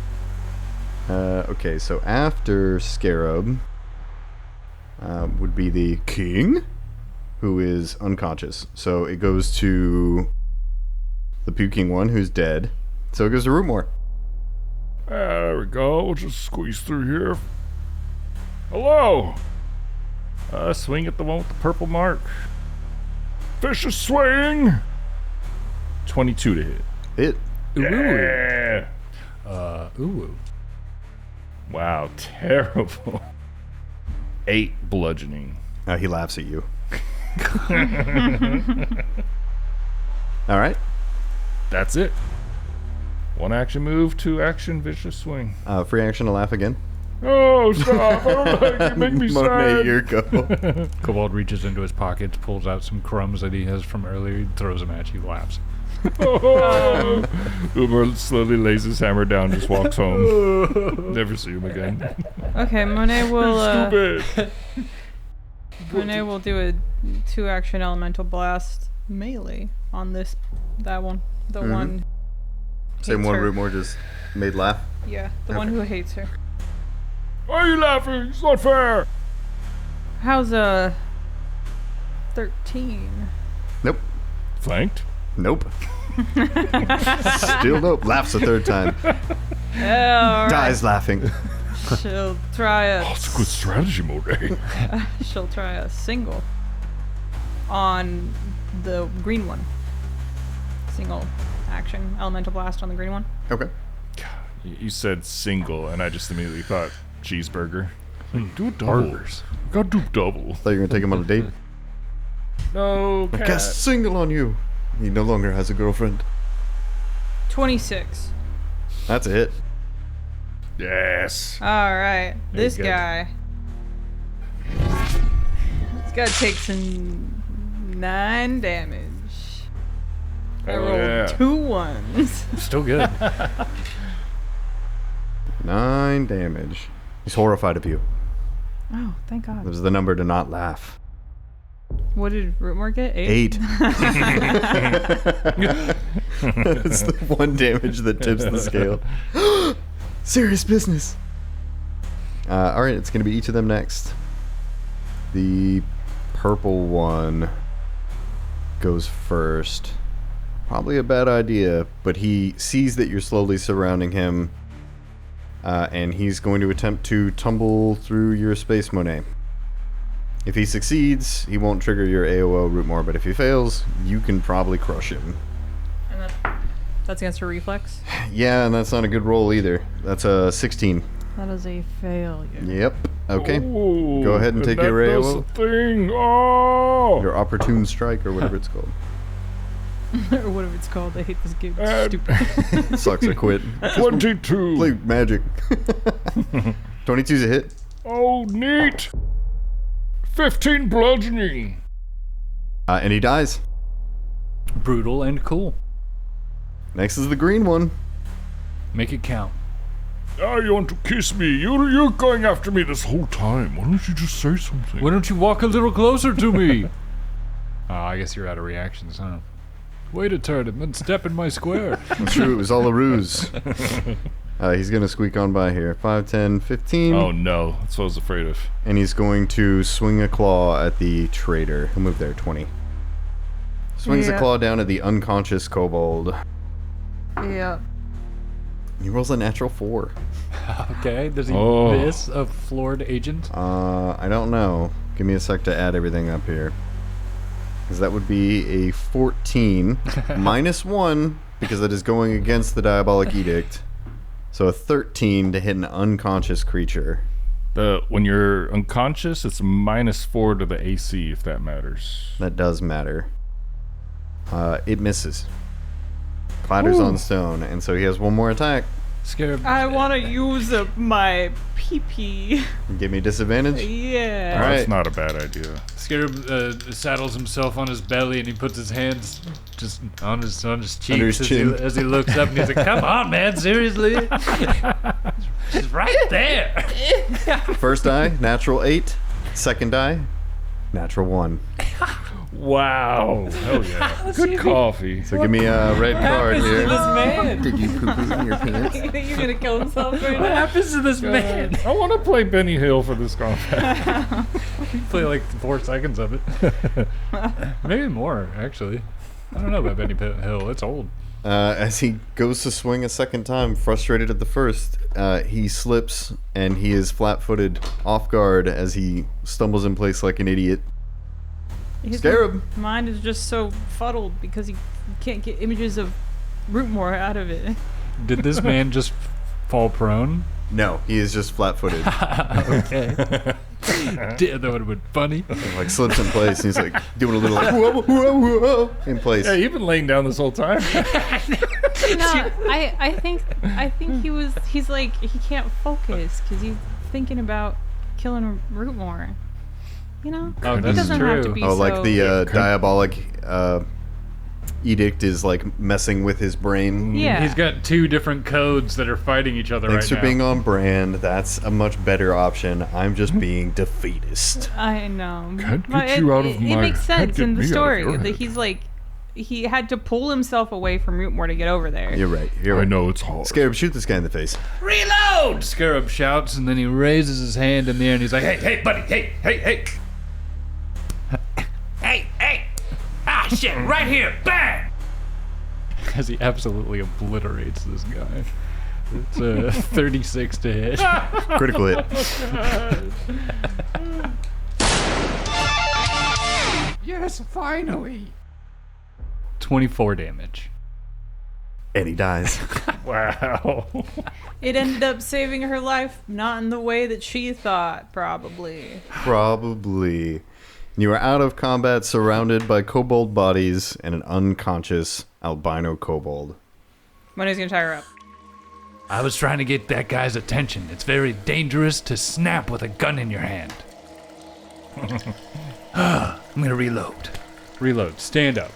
Okay, so after Scarab would be the king, who is unconscious. So it goes to the puking one, who's dead. So it goes to Rootmoore. There we go. We'll just squeeze through here. Hello. Swing at the one with the purple mark. Vicious swing. 22 to hit. Hit. Yeah. Ooh. Wow, terrible. 8 bludgeoning. He laughs at you. All right. That's it. 1 action move, 2 action vicious swing. Free action to laugh again. Oh, stop. I don't like it. Make me Monet, sad. your go. Kobold reaches into his pockets, pulls out some crumbs that he has from earlier, throws them at you, laughs. Oh. Uber slowly lays his hammer down, just walks home. Never see him again. Okay, Monet will Stupid. Monet will do a 2-action elemental blast melee on that one. The one. Same hates one her. Rootmoore just made laugh. Yeah, the one who hates her. Why are you laughing? It's not fair. How's 13? Nope. Flanked? Nope. Still nope. Laughs a third time. Yeah, Dies laughing. She'll try a Oh, it's a good strategy, Monet. she'll try a single on the green one. Single action elemental blast on the green one. Okay. You said single, and I just immediately thought cheeseburger. Like, do a double. Burgers. Gotta do double. Thought you were gonna take him on a date. No, I cat. cast single on you. He no longer has a girlfriend. 26. That's a hit. Yes. All right, this good. guy. This guy takes some 9 damage. I Oh, rolled yeah. 2 ones. Still good. 9 damage. He's horrified of you. Oh, thank God. That was the number to not laugh. What did Rootmoore get? 8? 8. That's the one damage that tips the scale. Serious business. All right, it's going to be each of them next. The purple one goes first. Probably a bad idea, but he sees that you're slowly surrounding him, and he's going to attempt to tumble through your space, Monet. If he succeeds, he won't trigger your AOO Rootmoore, but if he fails, you can probably crush him. And that's against a reflex. Yeah, and that's not a good roll either. That's a 16. That is a failure. Yep. Okay. Ooh, Go ahead and take that your does AOO. the thing. Oh. Your opportune strike, or whatever it's called. Or whatever it's called. I hate this game. It's And- stupid. Sucks or quit. 22. Play magic. 22's a hit. Oh, neat. 15 bludgeoning. And he dies. Brutal and cool. Next is the green one. Make it count. Ah, you want to kiss me? You're going after me this whole time. Why don't you just say something? Why don't you walk a little closer to me? Oh, I guess you're out of reactions, huh? Wait a turn and step in my square. I'm sure it was all a ruse. He's going to squeak on by here. 5, 10, 15. Oh no, that's what I was afraid of. And he's going to swing a claw at the traitor. He'll move there, 20. Swings a Yeah. claw down at the unconscious kobold. Yeah. He rolls a natural 4. Okay, does he Oh. miss a floored agent? I don't know. Give me a sec to add everything up here. Because that would be a 14 minus 1, because that is going against the Diabolic Edict. So a 13 to hit an unconscious creature. When you're unconscious, it's -4 to the AC, if that matters. That does matter. It misses. Clatters on stone, and so he has one more attack. Scarab. I want to use my PP. Give me disadvantage. Yeah. All right. That's not a bad idea. Scarab saddles himself on his belly and he puts his hands just on his cheeks Under his chin. as he looks up and he's like, "Come on, man, seriously? She's right there." First die, natural 8. Second die, natural 1. Wow. Hell yeah. Good coffee. So give me a red card here. man? Did you poo-poo in your pants? You're gonna kill himself right What now. happens to this man? I want to play Benny Hill for this combat. Play like 4 seconds of it. Maybe more, actually. I don't know about Benny Hill. It's old. As he goes to swing a second time, frustrated at the first, he slips and he is flat-footed, off guard as he stumbles in place like an idiot. His Scarab. mind is just so fuddled because he can't get images of Rootmoore out of it. Did this man just fall prone? No, he is just flat-footed. Okay. Damn, that would have been funny. Like slips in place and he's like doing a little like whoa, whoa, whoa, in place. Yeah, you've been laying down this whole time. No, I think he's like, he can't focus because he's thinking about killing Rootmoore. You know? Oh, It that's doesn't have to true. be Oh, so... like the diabolic edict is like messing with his brain. Yeah. He's got 2 different codes that are fighting each other Thanks right for now. being on brand. That's a much better option. I'm just being defeatist. I know. Can't But get you out of it my- makes can't sense get in the me out of story your that head. he's like, he had to pull himself away from Rootmoore to get over there. You're right. You're I right. know it's hard. Scarab, shoot this guy in the face. Reload! Scarab shouts, and then he raises his hand in the air, and he's like, Hey, buddy, hey! Hey! Ah, shit, right here, bang! as he absolutely obliterates this guy. It's a 36 to hit. Critical hit. Yes, finally. 24 damage. And he dies. Wow. It ended up saving her life, not in the way that she thought, probably. Probably. You are out of combat, surrounded by kobold bodies and an unconscious albino kobold. Monet's gonna tie her up. I was trying to get that guy's attention. It's very dangerous to snap with a gun in your hand. I'm gonna reload. Reload. Stand up.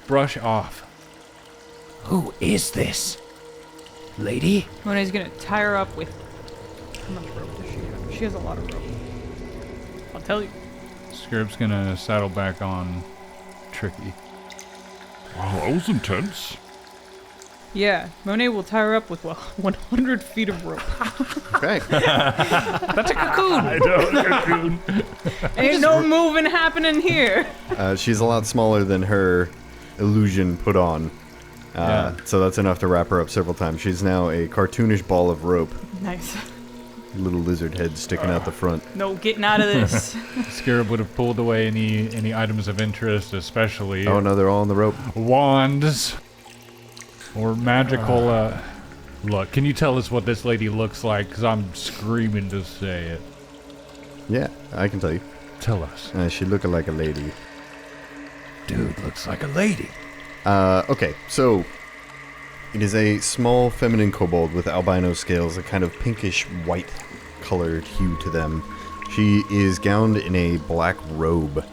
Brush off. Who is this? Lady? Monet's gonna tie her up with... How much rope does she have? She has a lot of rope. I'll tell you. Scarab's gonna saddle back on Tricky. Wow, that was intense. Yeah, Monet will tie her up with, well, 100 feet of rope. Okay. That's a cocoon! I know, cocoon. Ain't no moving happening here. She's a lot smaller than her illusion put on. So that's enough to wrap her up several times. She's now a cartoonish ball of rope. Nice. Little lizard head sticking out the front. No getting out of this. Scarab would have pulled away any items of interest, especially Oh no, they're all on the rope. wands or magical. Look, can you tell us what this lady looks like? Because I'm screaming to say it. Yeah, I can tell you. Tell us. She looking like a lady. Dude, looks like a lady. Okay, so it is a small feminine kobold with albino scales, a kind of pinkish white colored hue to them. She is gowned in a black robe.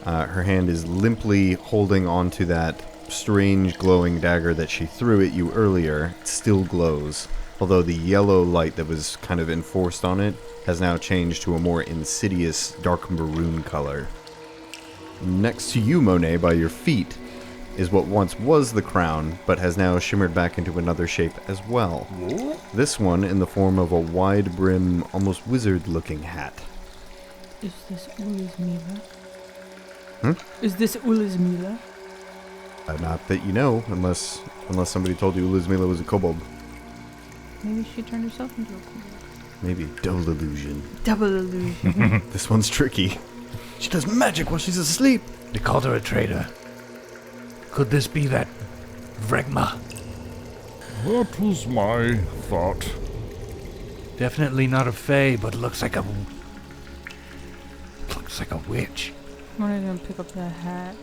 Her hand is limply holding onto that strange glowing dagger that she threw at you earlier. It still glows, although the yellow light that was kind of enforced on it has now changed to a more insidious dark maroon color. Next to you, Monet, by your feet, is what once was the crown, but has now shimmered back into another shape as well. This one in the form of a wide brim, almost wizard-looking hat. Is this Ulla's Mila? Is this Ulla's Mila? Not that you know, unless somebody told you Ulizmila was a kobold. Maybe she turned herself into a kobold. Maybe dull illusion. Double illusion. This one's tricky. She does magic while she's asleep. They called her a traitor. Could this be that Vregma? That was my thought. Definitely not a fae, but looks like a witch. Monet's gonna pick up that hat.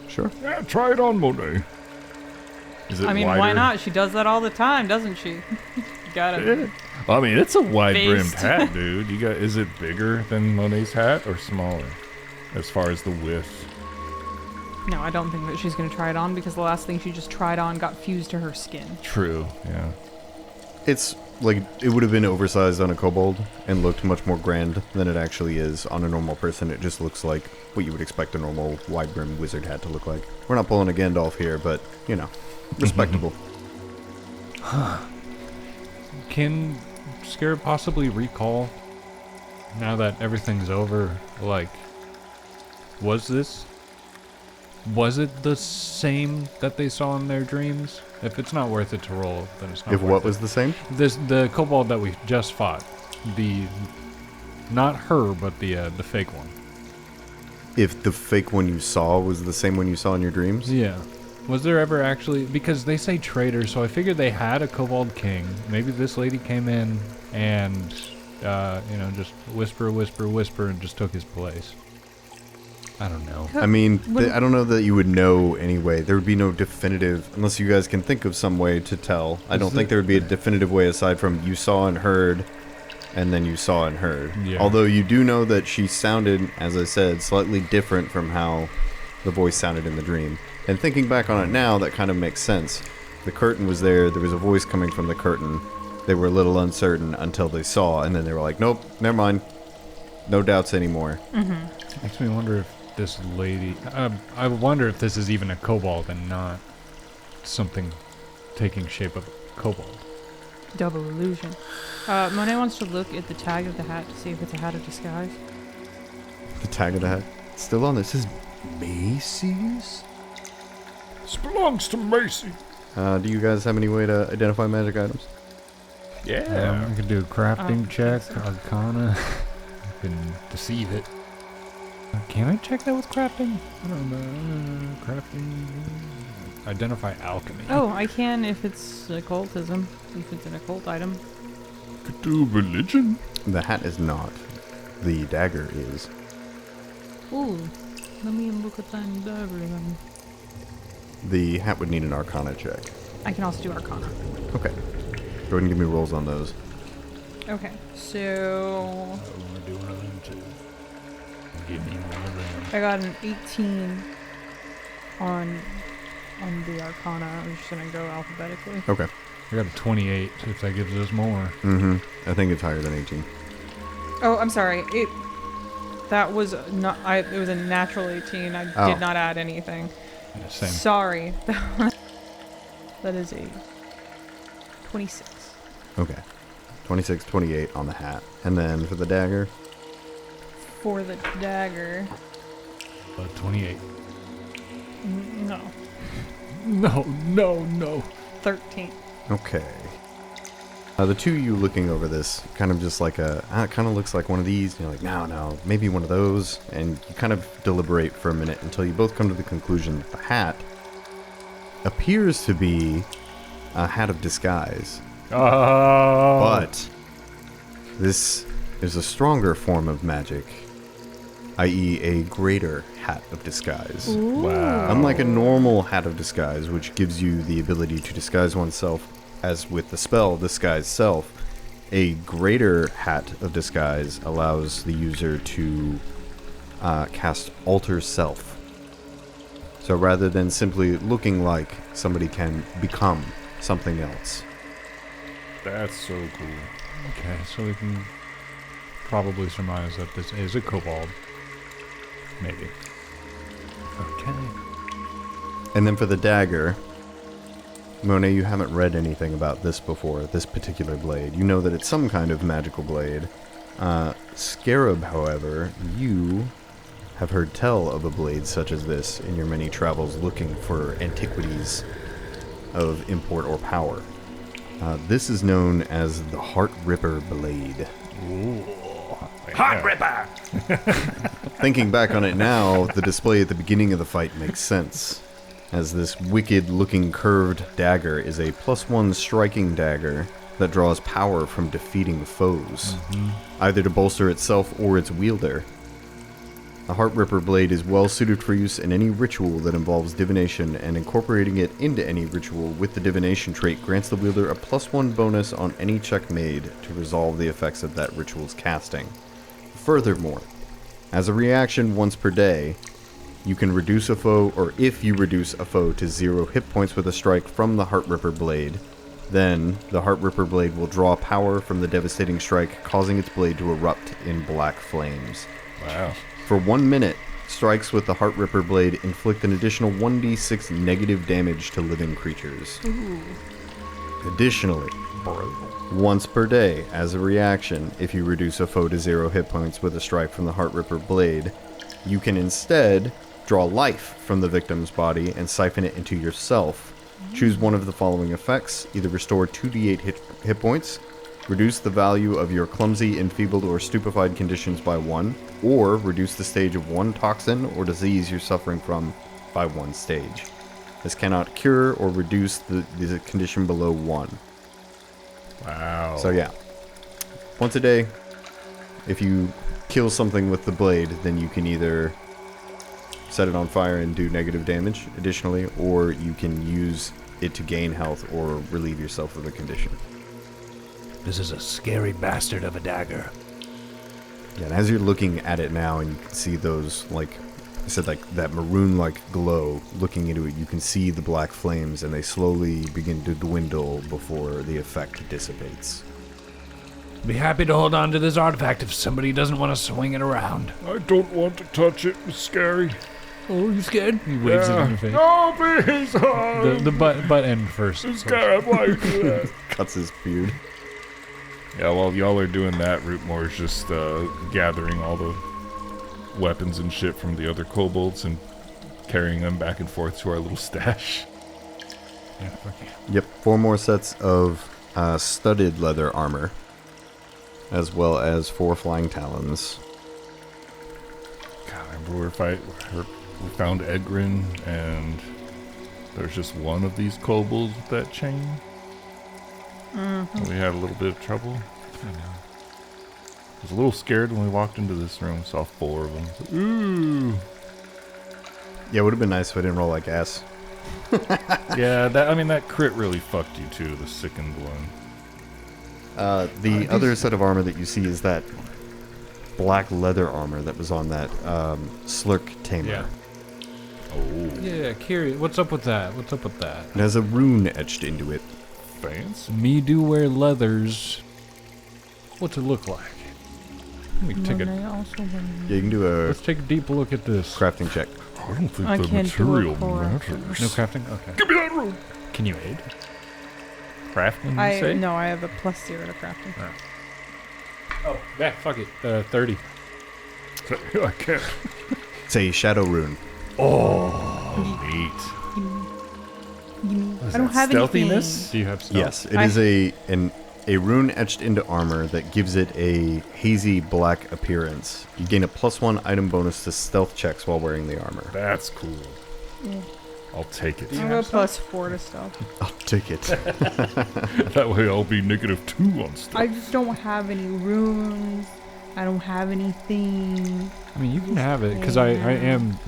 Sure. Yeah, try it on, Monet. Is it I mean, wider? why not? She does that all the time, doesn't she? Got it. I mean, it's a wide-brimmed Based. hat, dude. Is it bigger than Monet's hat or smaller, as far as the width? No, I don't think that she's gonna try it on because the last thing she just tried on got fused to her skin. True. Yeah. It's like it would have been oversized on a kobold and looked much more grand than it actually is on a normal person. It just looks like what you would expect a normal wide-brimmed wizard hat to look like. We're not pulling a Gandalf here, but, you know, respectable. Can Scarab possibly recall, now that everything's over, like, was it the same that they saw in their dreams? If it's not worth it to roll, then it's not If worth what it. was the same? The kobold that we just fought. Not her, but the fake one. If the fake one you saw was the same one you saw in your dreams? Yeah. Was there ever actually... Because they say traitor, so I figured they had a Kobold King. Maybe this lady came in and, just whisper, and just took his place. I don't know. I mean, I don't know that you would know anyway. There would be no definitive... Unless you guys can think of some way to tell. I don't think there would be a definitive way aside from you saw and heard, and then you saw and heard. Yeah. Although you do know that she sounded, as I said, slightly different from how the voice sounded in the dream. And thinking back on it now, that kind of makes sense. The curtain was there. There was a voice coming from the curtain. They were a little uncertain until they saw, and then they were like, nope, never mind. No doubts anymore. Mm-hmm. Makes me wonder if this lady... I wonder if this is even a kobold and not something taking shape of a kobold. Double illusion. Monet wants to look at the tag of the hat to see if it's a hat of disguise. The tag of the hat. It's still on there. It says Macy's? This belongs to Macy. Do you guys have any way to identify magic items? Yeah. I could do a crafting check, so. Arcana. I can deceive it. Can I check that with crafting? I don't know. Crafting. Identify alchemy. Oh, I can if it's occultism, if it's an occult item. Could do religion. The hat is not. The dagger is. Ooh, let me look at that dagger then. The hat would need an Arcana check. I can also do Arcana. Okay. Go ahead and give me rolls on those. Okay, so I want to do one of them too. Give me one of them. I got an 18 on the Arcana. I'm just gonna go alphabetically. Okay. I got a 28, if that gives us more. Mm-hmm. I think it's higher than 18. Oh, I'm sorry. That was not. It was a natural 18. I Oh. did not add anything. Yeah, same. Sorry. That is a 26. Okay. 26, 28 on the hat. And then for the dagger? For the dagger, 28. no, No. 13. Okay. The two of you looking over this, kind of just like it kind of looks like one of these. You're like, no, maybe one of those. And you kind of deliberate for a minute until you both come to the conclusion that the hat appears to be a hat of disguise. Oh. But this is a stronger form of magic, i.e. a greater hat of disguise. Wow. Unlike a normal hat of disguise, which gives you the ability to disguise oneself, as with the spell Disguise Self, a greater hat of disguise allows the user to cast Alter Self. So rather than simply looking like, somebody can become something else. That's so cool. Okay, so we can probably surmise that this is a kobold. Maybe. Okay. And then for the dagger, Monet, you haven't read anything about this before, this particular blade. You know that it's some kind of magical blade. Scarab, however, you have heard tell of a blade such as this in your many travels looking for antiquities of import or power. This is known as the Heart Ripper blade. Ooh. Heart Ripper! Thinking back on it now, the display at the beginning of the fight makes sense, as this wicked-looking curved dagger is a +1 striking dagger that draws power from defeating foes, either to bolster itself or its wielder. The Heart Ripper blade is well suited for use in any ritual that involves divination, and incorporating it into any ritual with the divination trait grants the wielder a +1 bonus on any check made to resolve the effects of that ritual's casting. Furthermore, as a reaction once per day, you can reduce a foe, or if you reduce a foe to 0 hit points with a strike from the Heart Ripper blade, Then, the Heart Ripper blade will draw power from the devastating strike, causing its blade to erupt in black flames. Wow. For 1 minute, strikes with the Heart Ripper blade inflict an additional 1d6 negative damage to living creatures. Additionally, once per day, as a reaction, if you reduce a foe to 0 hit points with a strike from the Heart Ripper blade, you can instead draw life from the victim's body and siphon it into yourself. Choose one of the following effects: either restore 2d8 hit points, reduce the value of your clumsy, enfeebled, or stupefied conditions by 1, or reduce the stage of 1 toxin or disease you're suffering from by 1 stage. This cannot cure or reduce the condition below 1. Wow. So yeah, once a day, if you kill something with the blade, then you can either set it on fire and do negative damage additionally, or you can use it to gain health or relieve yourself of the condition. This is a scary bastard of a dagger. Yeah, and as you're looking at it now and you can see those, like I said, like that maroon-like glow, looking into it, you can see the black flames and they slowly begin to dwindle before the effect dissipates. Be happy to hold on to this artifact if somebody doesn't want to swing it around. I don't want to touch it. It's scary. Oh, you scared? He waves it in your face. No, please. The butt end first. Scarab, why you do that? Cuts his beard. Yeah, while y'all are doing that, Rootmoore is just gathering all the weapons and shit from the other kobolds and carrying them back and forth to our little stash. Yeah, fuck yeah. Yep, 4 more sets of studded leather armor, as well as 4 flying talons. God, I remember we found Egrin, and there's just one of these kobolds with that chain. We had a little bit of trouble. I know. I was a little scared when we walked into this room, saw 4 of them. So, ooh. Yeah, it would have been nice if I didn't roll like ass. Yeah, that crit really fucked you too, the sickened one. The other set of armor that you see is that black leather armor that was on that Slurk Tamer. Yeah. Oh, Yeah, curious. What's up with that? What's up with that? It has a rune etched into it. fancy. Me do wear leathers. What's it look like? Let me take Monet a. also wins. Yeah, you can do a Let's take a deep look at this. crafting check. I don't think I the can't do material it for- matters. No crafting. Okay. Give me that room. Can you aid? Crafting, you say? No, I have a +0 to crafting. Oh, yeah. Fuck it. 30. I can't. It's a shadow rune. Neat. I don't have Stealthiness? Do you have stealth? Yes, it is a rune etched into armor that gives it a hazy black appearance. You gain a +1 item bonus to stealth checks while wearing the armor. That's cool. Yeah. I'll take it. I have a +4 to stealth. I'll take it. That way I'll be -2 on stuff. I just don't have any runes. I don't have anything. I mean, you can have it because I am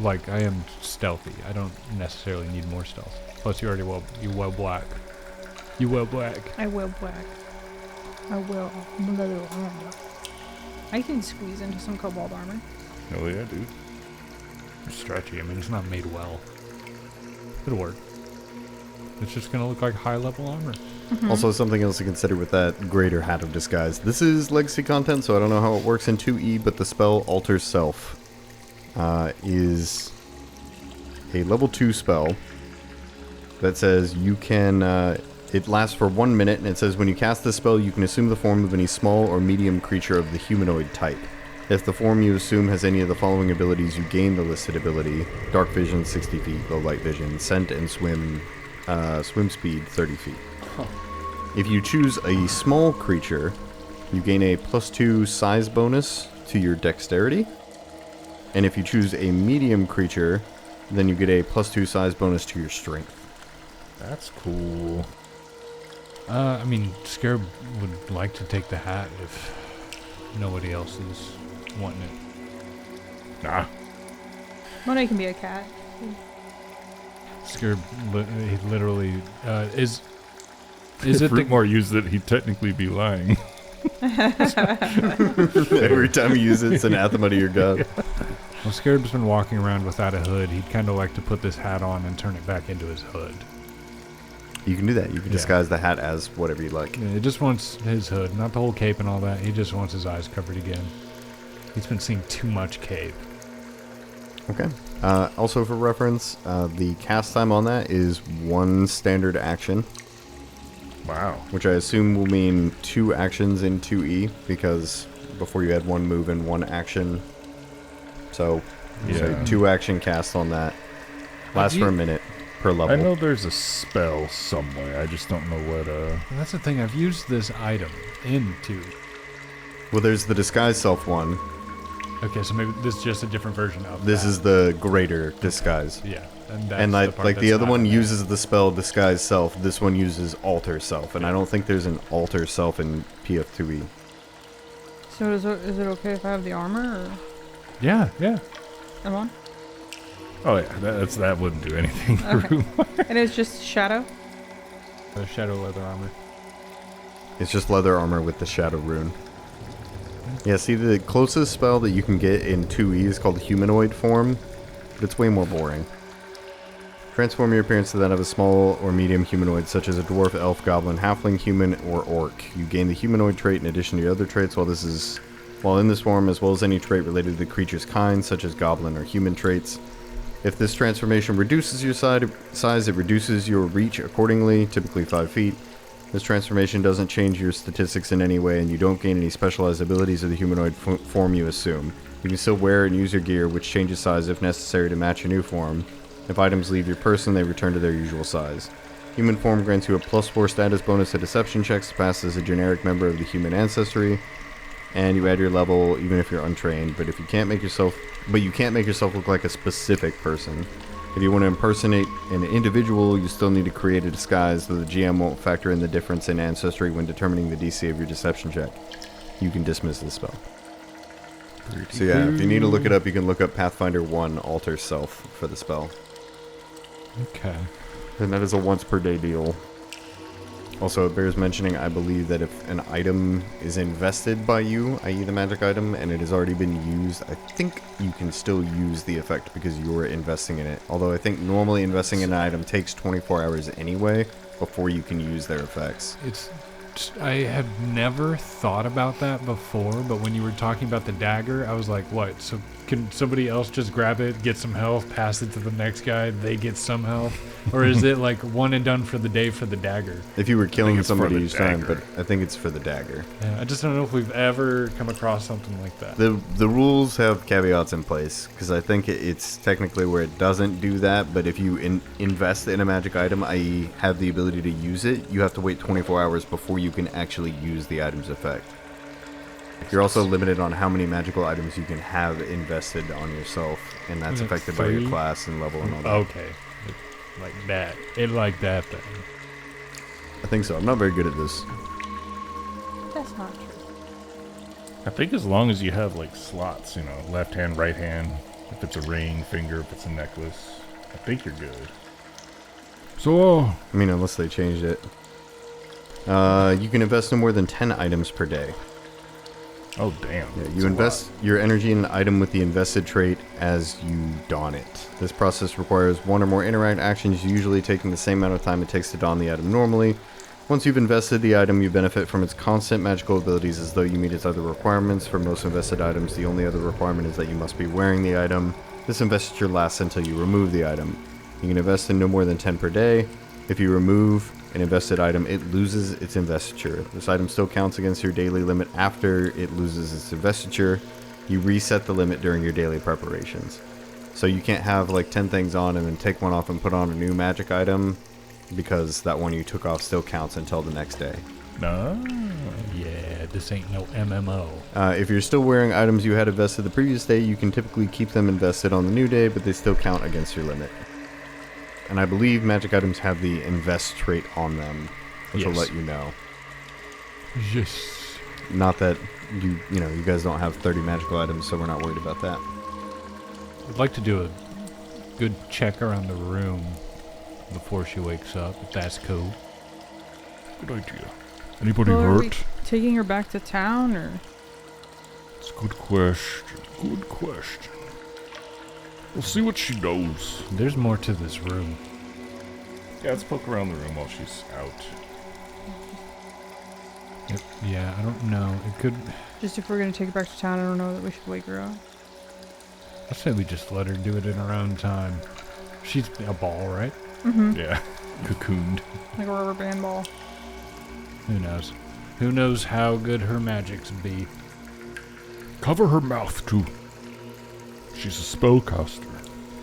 stealthy. I don't necessarily need more stealth. Plus, you wear black. You wear black. I wear black. I wear leather armor. I can squeeze into some kobold armor. Hell yeah, dude. It's stretchy. I mean, it's not made well. It'll work. It's just gonna look like high-level armor. Also, something else to consider with that greater hat of disguise. This is legacy content, so I don't know how it works in 2E, but the spell Alter Self is a level 2 spell that says you can... it lasts for 1 minute, and it says when you cast this spell, you can assume the form of any small or medium creature of the humanoid type. If the form you assume has any of the following abilities, you gain the listed ability: Dark Vision 60 feet, Low Light Vision, Scent and Swim Speed 30 feet. If you choose a small creature, you gain a +2 size bonus to your dexterity. And if you choose a medium creature, then you get a +2 size bonus to your strength. That's cool. I mean, Scarab would like to take the hat if nobody else is wanting it. Nah. Monet can be a cat. Scarab he literally is it If the Rootmoore used it, he'd technically be lying. Every time you use it, it's anathema to your god. Well, Scarab's been walking around without a hood. He'd kind of like to put this hat on and turn it back into his hood. You can do that. You can disguise the hat as whatever you like. Yeah, he just wants his hood, not the whole cape and all that. He just wants his eyes covered again. He's been seeing too much cape. Okay. Also for reference, the cast time on that is 1 standard action. Wow. Which I assume will mean 2 actions in 2E, because before you had 1 move and 1 action. So, say 2 action cast on that. Lasts for a minute per level. I know there's a spell somewhere. I just don't know what. That's the thing. I've used this item in 2. Well, there's the disguise self one. Okay, so maybe this is just a different version of This that. is the greater disguise. Yeah. And, that's And the part like the that's other not one in there. uses the spell disguise self. This one uses alter self. And I don't think there's an alter self in PF2E. So is it okay if I have the armor? Or Yeah. am on? Oh yeah, that wouldn't do anything. Okay. And it's just shadow? The shadow leather armor. It's just leather armor with the shadow rune. Yeah, see, the closest spell that you can get in 2E is called humanoid form, but it's way more boring. Transform your appearance to that of a small or medium humanoid, such as a dwarf, elf, goblin, halfling, human, or orc. You gain the humanoid trait in addition to your other traits while in this form, as well as any trait related to the creature's kind, such as goblin or human traits. If this transformation reduces your size, it reduces your reach accordingly, typically 5 feet. This transformation doesn't change your statistics in any way, and you don't gain any specialized abilities of the humanoid form you assume. You can still wear and use your gear, which changes size if necessary to match your new form. If items leave your person, they return to their usual size. Human form grants you a +4 status bonus to deception checks to pass as a generic member of the human ancestry, and you add your level even if you're untrained. But you can't make yourself look like a specific person. If you want to impersonate an individual, you still need to create a disguise, though the GM won't factor in the difference in ancestry when determining the DC of your deception check. You can dismiss this spell. So yeah, if you need to look it up, you can look up Pathfinder 1 Alter Self for the spell. Okay. And that is a once per day deal. Also, it bears mentioning, I believe that if an item is invested by you, i.e. the magic item, and it has already been used, I think you can still use the effect because you're investing in it. Although I think normally investing in an item takes 24 hours anyway before you can use their effects. I have never thought about that before, but when you were talking about the dagger, I was like, what? So can somebody else just grab it, get some health, pass it to the next guy, they get some health? Or is it like one and done for the day for the dagger? If you were killing it's for somebody the each time, dagger. but I think it's for the dagger. Yeah, I just don't know if we've ever come across something like that. The rules have caveats in place, because I think it's technically where it doesn't do that, but if you invest in a magic item, i.e. have the ability to use it, you have to wait 24 hours before you can actually use the item's effect. You're also limited on how many magical items you can have invested on yourself, and that's Is it affected by your 3? class and level and all that. Okay. Like that. It like that then. I think so. I'm not very good at this. That's not true. I think as long as you have like slots, left hand, right hand, if it's a ring, finger, if it's a necklace, I think you're good. So, I mean, unless they changed it. You can invest no more than 10 items per day. oh damn. Yeah, that's you a invest your energy in an item with the invested trait as you don it. This process requires one or more interact actions, usually taking the same amount of time it takes to don the item normally. Once you've invested the item, you benefit from its constant magical abilities as though you meet its other requirements. For most invested items, the only other requirement is that you must be wearing the item. This investiture lasts until you remove the item. You can invest in no more than 10 per day. If you remove an invested item, it loses its investiture. This item still counts against your daily limit after it loses its investiture. You reset the limit during your daily preparations. So you can't have like 10 things on and then take one off and put on a new magic item, because that one you took off still counts until the next day. No. Yeah, this ain't no MMO. If you're still wearing items you had invested the previous day, you can typically keep them invested on the new day, but they still count against your limit. And I believe magic items have the invest trait on them, which will Yes. let you know. Yes. Not that you guys don't have 30 magical items, so we're not worried about that. I'd like to do a good check around the room before she wakes up, if that's cool. Good idea. Anybody Well, are we hurt? taking her back to town, or? It's a good question. Good question. We'll see what she knows. There's more to this room. Yeah, let's poke around the room while she's out. Yeah, I don't know. It could... Just if we're going to take her back to town, I don't know that we should wake her up. I say we just let her do it in her own time. She's a ball, right? Mm-hmm. Yeah, cocooned. Like a rubber band ball. Who knows? Who knows how good her magics be? Cover her mouth, too. She's a spellcaster.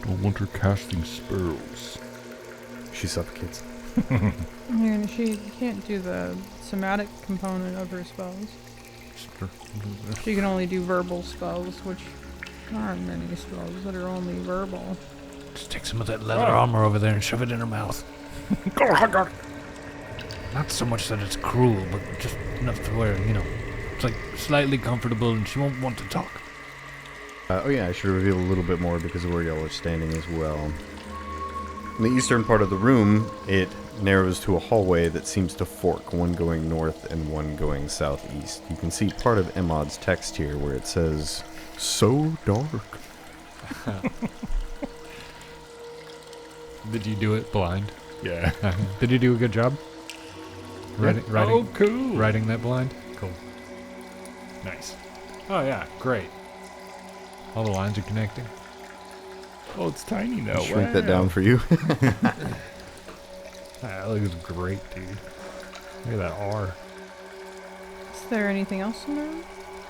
Don't want her casting spells. She suffocates. And she can't do the somatic component of her spells. She can only do verbal spells, which aren't many spells that are only verbal. Just take some of that leather armor over there and shove it in her mouth. Not so much that it's cruel, but just enough to where, it's like slightly comfortable and she won't want to talk. Oh yeah, I should reveal a little bit more because of where y'all are standing as well. In the eastern part of the room, it narrows to a hallway that seems to fork, one going north and one going southeast. You can see part of Emad's text here where it says, "So dark." Did you do it blind? Yeah. Did you do a good job? Oh, cool. Writing that blind? Cool. Nice. Oh yeah, great. All the lines are connecting. Oh, it's tiny now. Shrink that down for you. That looks great, dude. Look at that R. Is there anything else in the room?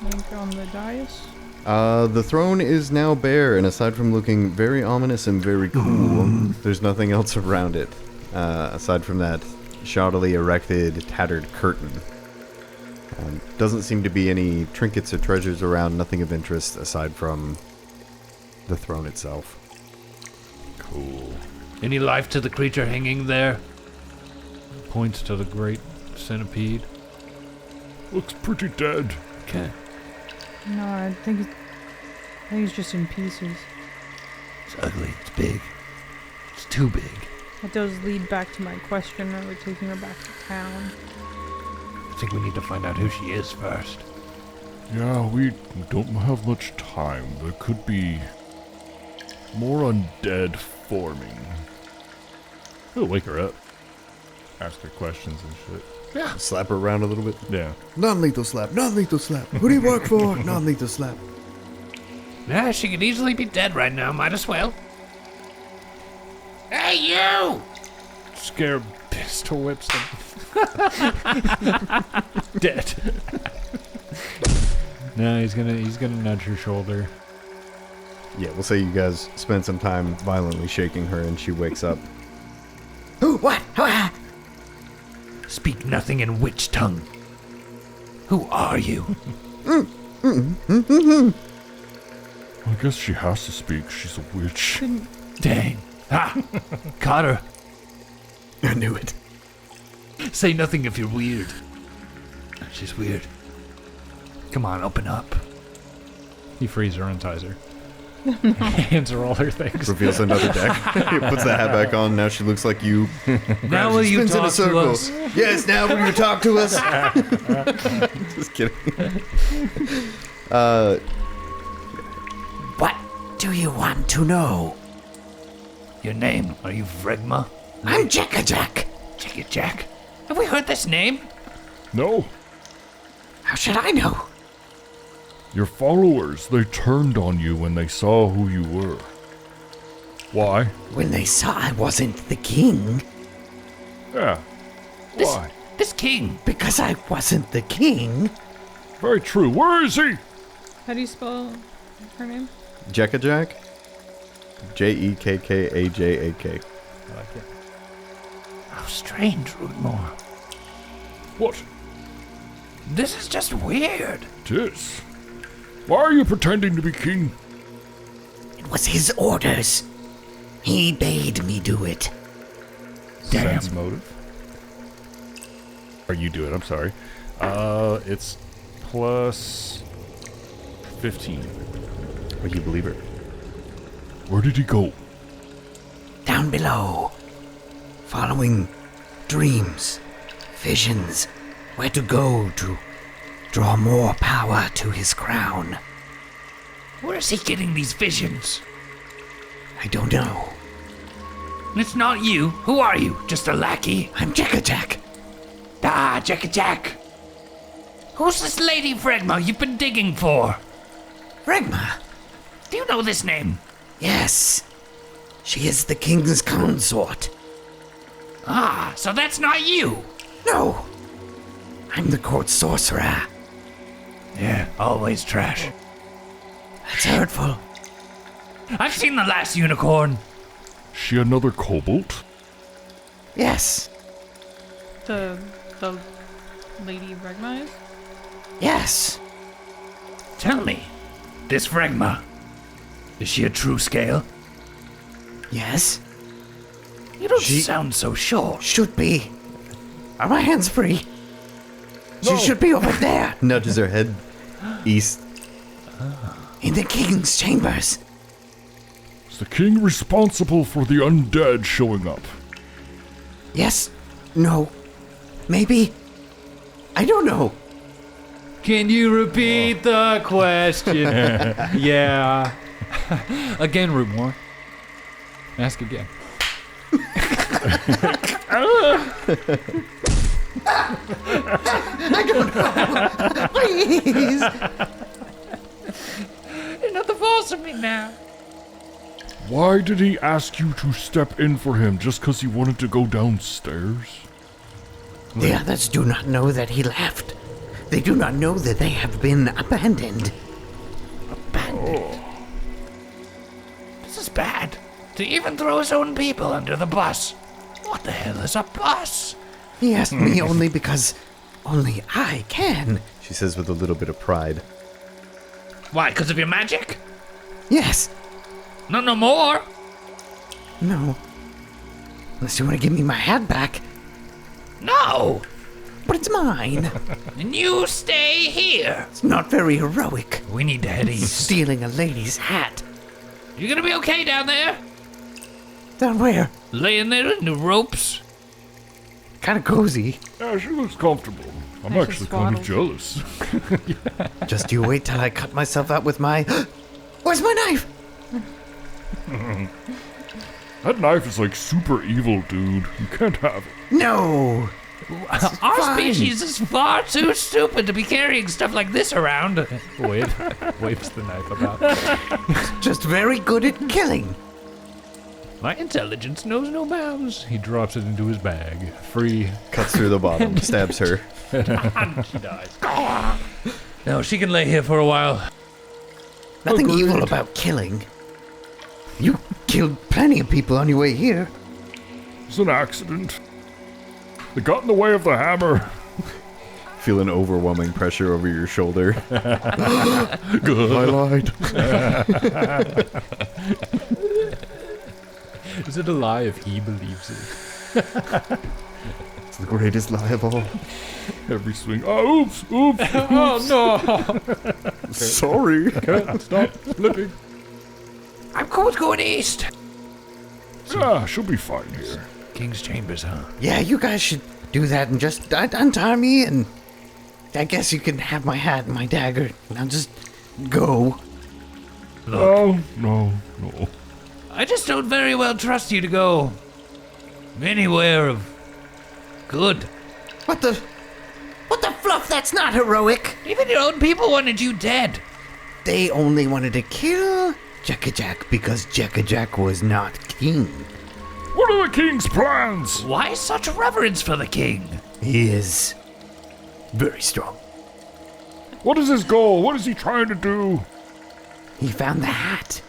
Like on the dais? The throne is now bare, and aside from looking very ominous and very cool, there's nothing else around it. Aside from that shoddily erected, tattered curtain. Doesn't seem to be any trinkets or treasures around, nothing of interest aside from the throne itself. Cool. Any life to the creature hanging there? Points to the great centipede. Looks pretty dead. Okay. No, I think it's just in pieces. It's ugly. It's big. It's too big. It does lead back to my question, are we taking her back to town? I think we need to find out who she is first. Yeah, we don't have much time. There could be more undead forming. We'll wake her up. Ask her questions and shit. Yeah. Slap her around a little bit. Yeah. Non-lethal slap, non-lethal slap. Who do you work for? Non-lethal slap. Yeah, she could easily be dead right now. Might as well. Hey, you! Scarab pistol whips him. Dead. No, he's gonna nudge her shoulder. Yeah, we'll say you guys spend some time violently shaking her and she wakes up. Who? What? Speak nothing in witch tongue. Who are you? I guess she has to speak. She's a witch. Dang. Ha! Caught her. I knew it. Say nothing if you're weird. She's weird. Come on, open up. He frees her, unties her. Hands her all her things. Reveals another deck. He puts the hat back on. Now she looks like you. Now will you Spins in a talk to circle. us? Yes, now will you talk to us? Just kidding. What do you want to know? Your name? Are you Vregma? I'm Jack-a-Jack. Jack-a-Jack? Have we heard this name? No. How should I know? Your followers, they turned on you when they saw who you were. Why? When they saw I wasn't the king. Yeah. Why? This king. Because I wasn't the king. Very true. Where is he? How do you spell her name? Jack-a-Jack? Jekkajak. I like it. How strange, Rootmoore. What? This is just weird. It is. Why are you pretending to be king? It was his orders. He bade me do it. Damn. Sense motive. Or you do it, I'm sorry. It's plus 15. But you believe her. Where did he go? Down below. Following dreams, visions, where to go to draw more power to his crown. Where is he getting these visions? I don't know. It's not you. Who are you? Just a lackey? I'm Jack. Ah, Jack. Who's this Lady Fregma you've been digging for? Regma? Do you know this name? Yes. She is the king's consort. Ah, so that's not you. No. I'm the court sorcerer. Yeah, always trash. That's hurtful. I've seen the last unicorn. She another kobold? Yes. The Lady Regma is? Yes. Tell me, this Fregma, is she a true scale? Yes. You don't She- sound so sure. Should be. Are my hands free? She should be over there. Nudges her head east. In the king's chambers. Is the king responsible for the undead showing up? Yes. No. Maybe. I don't know. Can you repeat the question? Yeah. Again, Rootmoore. Ask again. Please. You're not the boss of me now. Why did he ask you to step in for him just because he wanted to go downstairs? The others do not know that he left. They do not know that they have been abandoned. This is bad. To even throw his own people under the bus. What the hell is a bus? He asked me only because only I can. She says with a little bit of pride. Why, because of your magic? Yes. No more. No. Unless you want to give me my hat back. No. But it's mine. And you stay here. It's not very heroic. We need to head east. Stealing a lady's hat. You gonna be okay down there? Down where? Laying there in the ropes? Kind of cozy. Yeah, she looks comfortable. I'm Nice actually and kind of jealous. Just you wait till I cut myself out with my... Where's my knife? That knife is like super evil, dude. You can't have it. No. Our fine. species is far too stupid to be carrying stuff like this around. Waves the knife about. Just very good at killing. My intelligence knows no bounds. He drops it into his bag. Free. Cuts through the bottom, stabs her. She dies. No, she can lay here for a while. Nothing evil about killing. You killed plenty of people on your way here. It's an accident. They got in the way of the hammer. Feeling overwhelming pressure over your shoulder. I lied. Is it a lie if he believes it? It's the greatest lie of all. Every swing. Oh, oops. Oh no! Sorry. Stop slipping. I'm cool with going east. Yeah, she'll be fine here. King's Chambers, huh? Yeah, you guys should do that and just untie me and... I guess you can have my hat and my dagger. Now just go. No. I just don't very well trust you to go anywhere of good. What the fluff? That's not heroic. Even your own people wanted you dead. They only wanted to kill Jack because Jack was not king. What are the king's plans? Why such reverence for the king? He is very strong. What is his goal? What is he trying to do? He found the hat.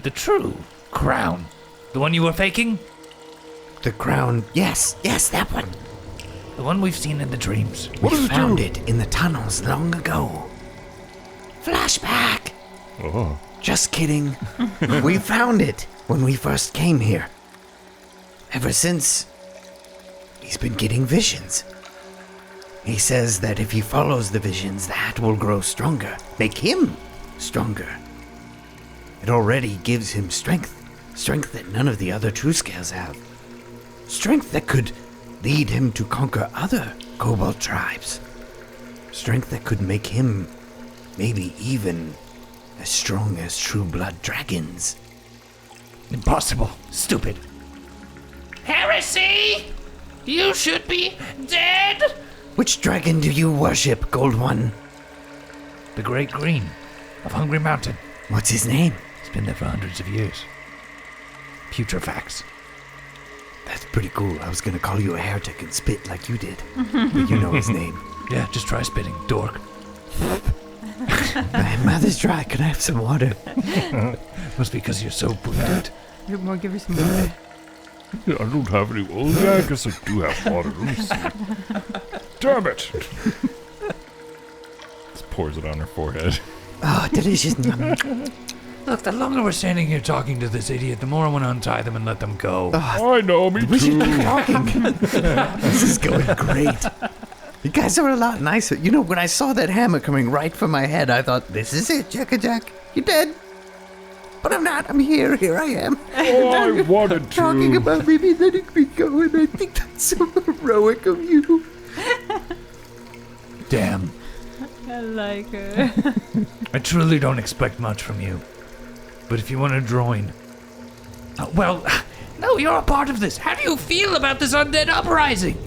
The true crown. The one you were faking? The crown. Yes, that one. The one we've seen in the dreams. What does We it found do? it in the tunnels long ago. Flashback. Oh. Just kidding. We found it when we first came here. Ever since, he's been getting visions. He says that if he follows the visions, the hat will grow stronger, make him stronger. It already gives him strength that none of the other true scales have. Strength that could lead him to conquer other kobold tribes. Strength that could make him maybe even as strong as true blood dragons. Impossible. Stupid. heresy! You should be dead! Which dragon do you worship, Gold One? The Great Green of Hungry Mountain. What's his name? It's been there for hundreds of years. Putrefax. That's pretty cool. I was gonna call you a heretic and spit like you did. But you know his name. Yeah, just try spitting, dork. My mouth is dry. Can I have some water? Must be because you're so wounded. Rootmoore, give her some water. I don't have any. Oh, yeah, I guess I do have water. Let me see. Damn it! Just pours it on her forehead. Oh, delicious. Look, the longer we're standing here talking to this idiot, the more I want to untie them and let them go. I know, me We should too. keep talking. This is going great. You guys are a lot nicer. You know, when I saw that hammer coming right for my head, I thought, this is it, Jack. You're dead. But I'm not. I'm here. Here I am. Oh, I wanted to. Talking about maybe letting me go, and I think that's so heroic of you. Damn. I like her. I truly don't expect much from you. But if you want to join... well, no, you're a part of this. How do you feel about this undead uprising?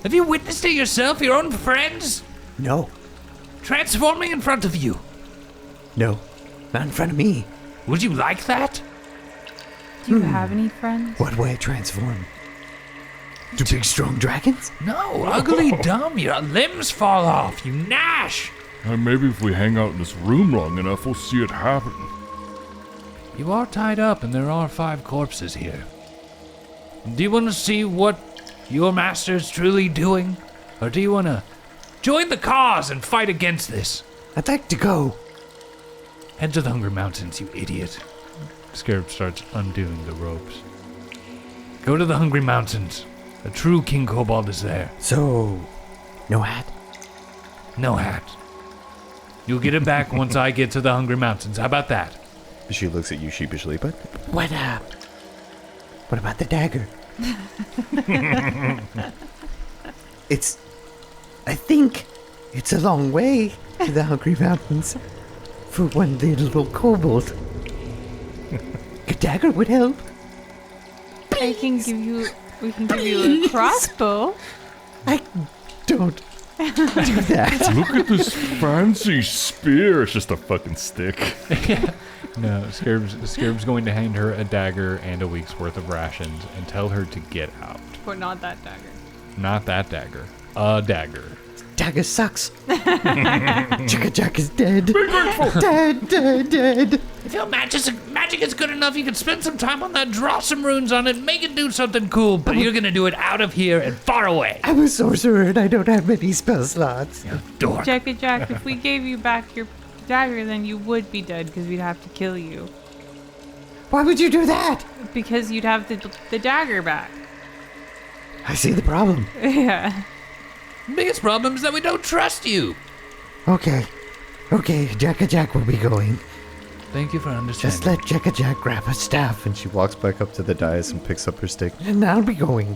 Have you witnessed it yourself, your own friends? No. Transforming in front of you. No. Not in front of me. Would you like that? Do you have any friends? What way I transform? To big, strong dragons? No, ugly dumb. Your limbs fall off. You gnash. Maybe if we hang out in this room long enough, we'll see it happen. You are tied up and there are 5 corpses here. Do you want to see what your master is truly doing? Or do you want to join the cause and fight against this? I'd like to go. Head to the Hungry Mountains, you idiot. Scarab starts undoing the ropes. Go to the Hungry Mountains. A true King Kobold is there. So, no hat? No hat. You'll get it back once I get to the Hungry Mountains. How about that? She looks at you sheepishly, but What about the dagger? I think it's a long way to the Hungry Mountains for one little kobold. A dagger would help. We can give you a crossbow. I don't do that. Look at this fancy spear. It's just a fucking stick. No, Scarab's going to hand her a dagger and a week's worth of rations and tell her to get out. But not that dagger. Not that dagger. A dagger. Dagger sucks. Jack is dead. Dead. If your magic is good enough, you can spend some time on that, draw some runes on it, make it do something cool, but you're gonna do it out of here and far away. I'm a sorcerer and I don't have many spell slots. You dork. Jack, if we gave you back your dagger, then you would be dead because we'd have to kill you. Why would you do that? Because you'd have the dagger back. I see the problem. Yeah. Biggest problem is that we don't trust you. Okay, Jack will be going. Thank you for understanding. Just let Jack grab a staff she walks back up to the dais and picks up her stick. and I'll be going.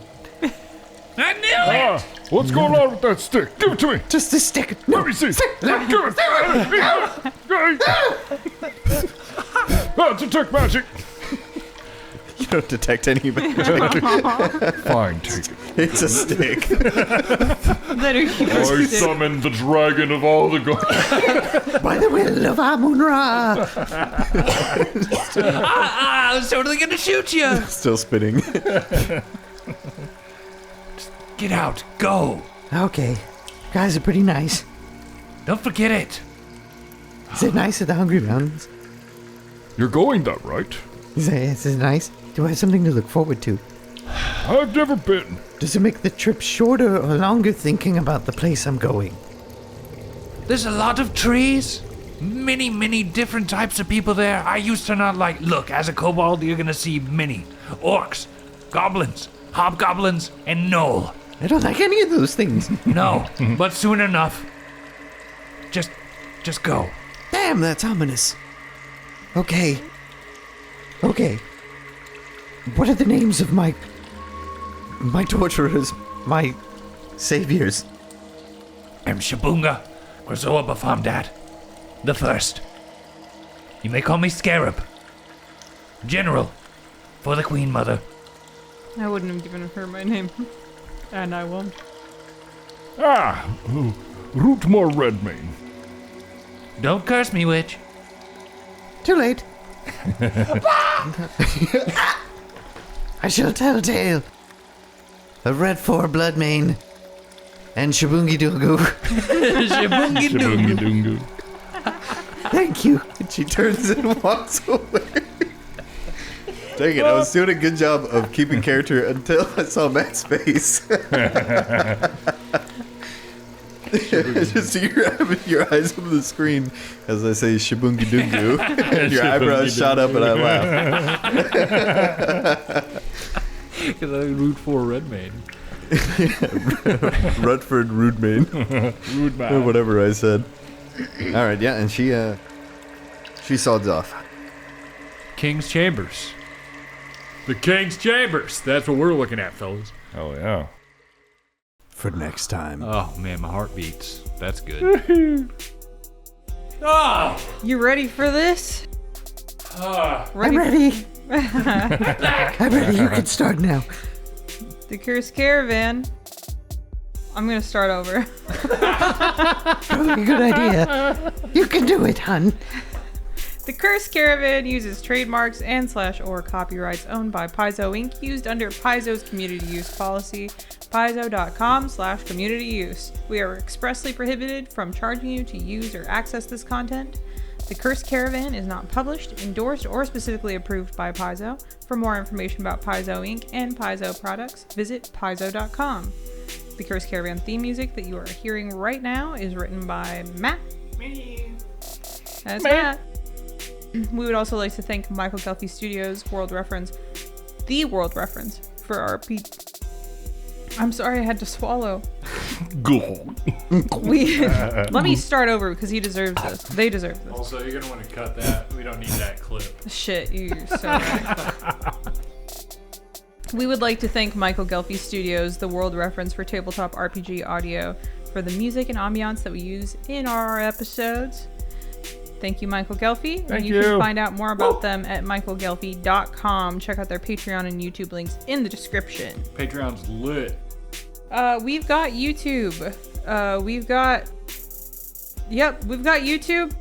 I knew it! What's going on with that stick? Give it to me. Just a stick. Let me see. Let me give it. Oh, detect magic. You don't detect any magic. Fine, take it. It's a stick. Literally. I summon the dragon of all the gods. By the will of Amun-Ra. I was totally gonna shoot you. Still spinning. Get out. Go. Okay, guys are pretty nice. Don't forget it. Is it nice at the Hungry Mountains? You're going that right? Is it nice? Do I have something to look forward to? I've never been. Does it make the trip shorter or longer thinking about the place I'm going? There's a lot of trees. Many different types of people there. I used to not like... Look, as a kobold, you're gonna see many. Orcs, goblins, hobgoblins, and gnoll. I don't like any of those things. No, but soon enough. Just go. Damn, that's ominous. Okay. What are the names of my torturers, my saviors? I'm Shabunga, Krazoa Bafomdad, the first. You may call me Scarab. General, for the Queen Mother. I wouldn't have given her my name. And I won't. Rootmoore Redmane. Don't curse me, witch. Too late. I shall tell tale of Red 4 Bloodmane and Shabungi Dungu. Shabungi Shabungi Dungu. Thank you. And she turns and walks away. Dang it, I was doing a good job of keeping character until I saw Matt's face. Just your eyes on the screen as I say Shabungi Dungu. Your eyebrows shot up and I laughed. Because I root for Redmane. Rutford Redmane. Or whatever I said. Alright, yeah, and she sods off. King's Chambers. The King's Chambers. That's what we're looking at, fellas. Oh, yeah. For next time. Oh, man, my heart beats. That's good. You ready for this? I'm ready. I'm ready. You can start now. The Cursed Caravan. I'm gonna start over. Probably a good idea. You can do it, hun. The Cursed Caravan uses trademarks and /or copyrights owned by Paizo Inc. used under Paizo's community use policy, paizo.com/community use. We are expressly prohibited from charging you to use or access this content. The Cursed Caravan is not published, endorsed, or specifically approved by Paizo. For more information about Paizo Inc. and Paizo products, visit paizo.com. The Cursed Caravan theme music that you are hearing right now is written by Matt. That's Matt. We would also like to thank Michael Gelfi Studios, World Reference, the World Reference, for our I'm sorry I had to swallow. Go. Let me start over because he deserves this. They deserve this. Also, you're going to want to cut that. We don't need that clip. Shit, you're so right. We would like to thank Michael Gelfi Studios, the World Reference for tabletop RPG audio, for the music and ambiance that we use in our episodes. Thank you, Michael Gelfi. Thank you. you. Can find out more about them at michaelgelfi.com. Check out their Patreon and YouTube links in the description. Patreon's lit. We've got YouTube. We've got YouTube.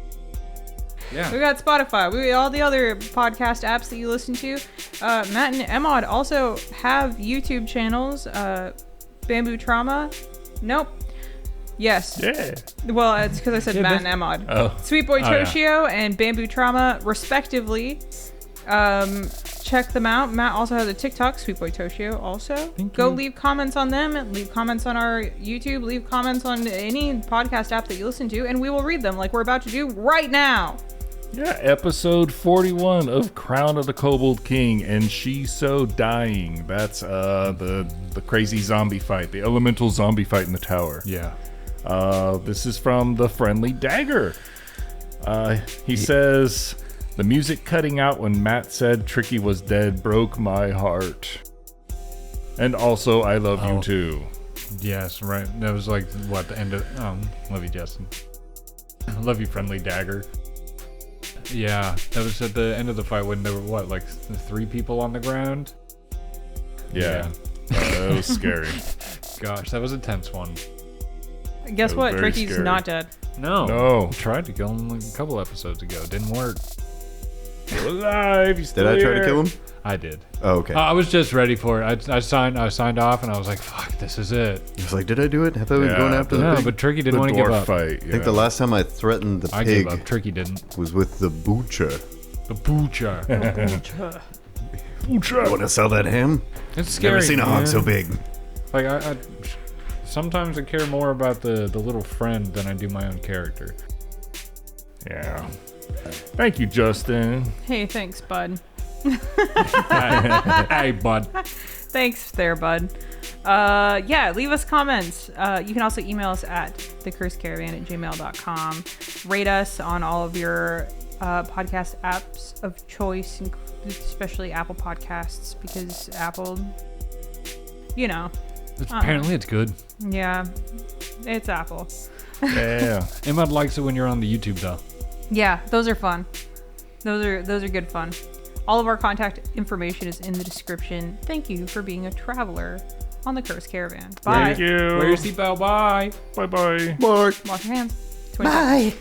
Yeah. We got Spotify. All the other podcast apps that you listen to. Matt and Emad also have YouTube channels. Bamboo Trauma. Nope. Yes. Yeah. Well, it's because I said Matt and Emad. Oh. Sweet Boy Oh, yeah. Toshio and Bamboo Trauma, respectively. Check them out. Matt also has a TikTok, Sweet Boy Toshio also. Go leave comments on them, leave comments on our YouTube, leave comments on any podcast app that you listen to, and we will read them like we're about to do right now. Yeah, episode 41 of Crown of the Kobold King and She So Dying. That's the crazy zombie fight, the elemental zombie fight in the tower. Yeah. This is from the Friendly Dagger. He says, the music cutting out when Matt said Tricky was dead broke my heart. And also, I love you too. Yes, right. That was like, what, the end of... love you, Justin. Love you, Friendly Dagger. Yeah, that was at the end of the fight when there were, what, like 3 people on the ground? Yeah. That was scary. Gosh, that was a tense one. Guess That was what? very Tricky's scary. not dead. No. I tried to kill him like a couple episodes ago. Didn't work. You're alive. He's still Did I try to here. kill him? I did. Oh, okay. I was just ready for it. I signed off and I was like, fuck, this is it. I was like, did I do it? I thought we were going after the No, pig. but Tricky The didn't want to give dwarf up. fight. I think the last time I threatened the I pig gave up. Tricky didn't. was with the butcher. The butcher. You want to sell that ham? It's scary. Never seen a hog man. so big. Like, I sometimes I care more about the little friend than I do my own character. Yeah. Thank you, Justin. Hey, thanks, bud. Hey, bud. Thanks there, bud. Yeah, leave us comments. You can also email us at thecursedcaravan@gmail.com. Rate us on all of your podcast apps of choice, especially Apple Podcasts, because Apple, you know. Apparently it's good. Yeah, it's Apple. Yeah. Emad likes it when you're on the YouTube, though. Yeah, those are fun. Those are good fun. All of our contact information is in the description. Thank you for being a traveler on the Cursed Caravan. Bye. Thank you. Wear your seatbelt. Bye. Bye-bye. Mark. Wash your hands. 20 Bye.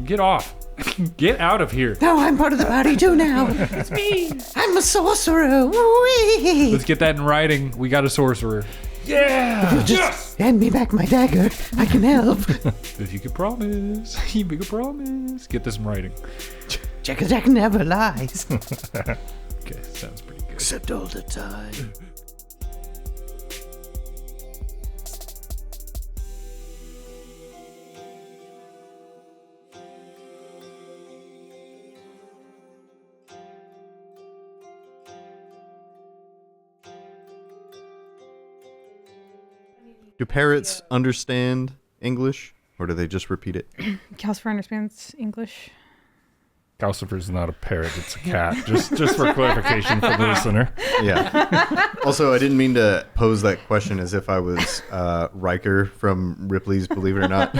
Get off. Get out of here. No, I'm part of the party too now. It's me. I'm a sorcerer. Whee! Let's get that in writing. We got a sorcerer. Yeah. Just hand me back my dagger. I can help. If you could promise. You make a promise. Get this in writing. Jack never lies. Okay, sounds pretty good. Except all the time. Do parrots understand English, or do they just repeat it? Calcifer understands English. Calcifer's not a parrot, it's a cat. Just for clarification for the listener. Yeah. Also, I didn't mean to pose that question as if I was Riker from Ripley's Believe It or Not.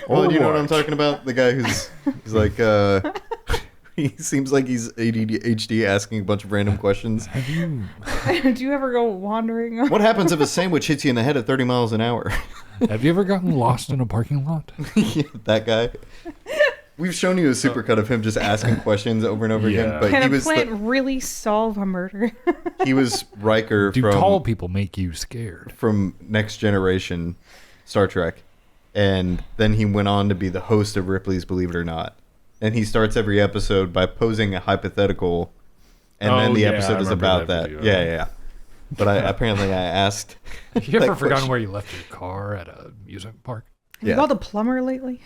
Well, you know what I'm talking about? The guy he's like, he seems like he's ADHD asking a bunch of random questions. Do you ever go wandering? What happens if a sandwich hits you in the head at 30 miles an hour? Have you ever gotten lost in a parking lot? Yeah, that guy. We've shown you a supercut of him just asking questions over and over again. But Can he a was plant really solve a murder? he was Riker Do from tall people make you scared? from Next Generation Star Trek. And then he went on to be the host of Ripley's Believe It or Not. And he starts every episode by posing a hypothetical, and then the episode is about that. Yeah. But apparently I asked. Have you ever that forgotten question. where you left your car at a amusement park? Have you called a plumber lately?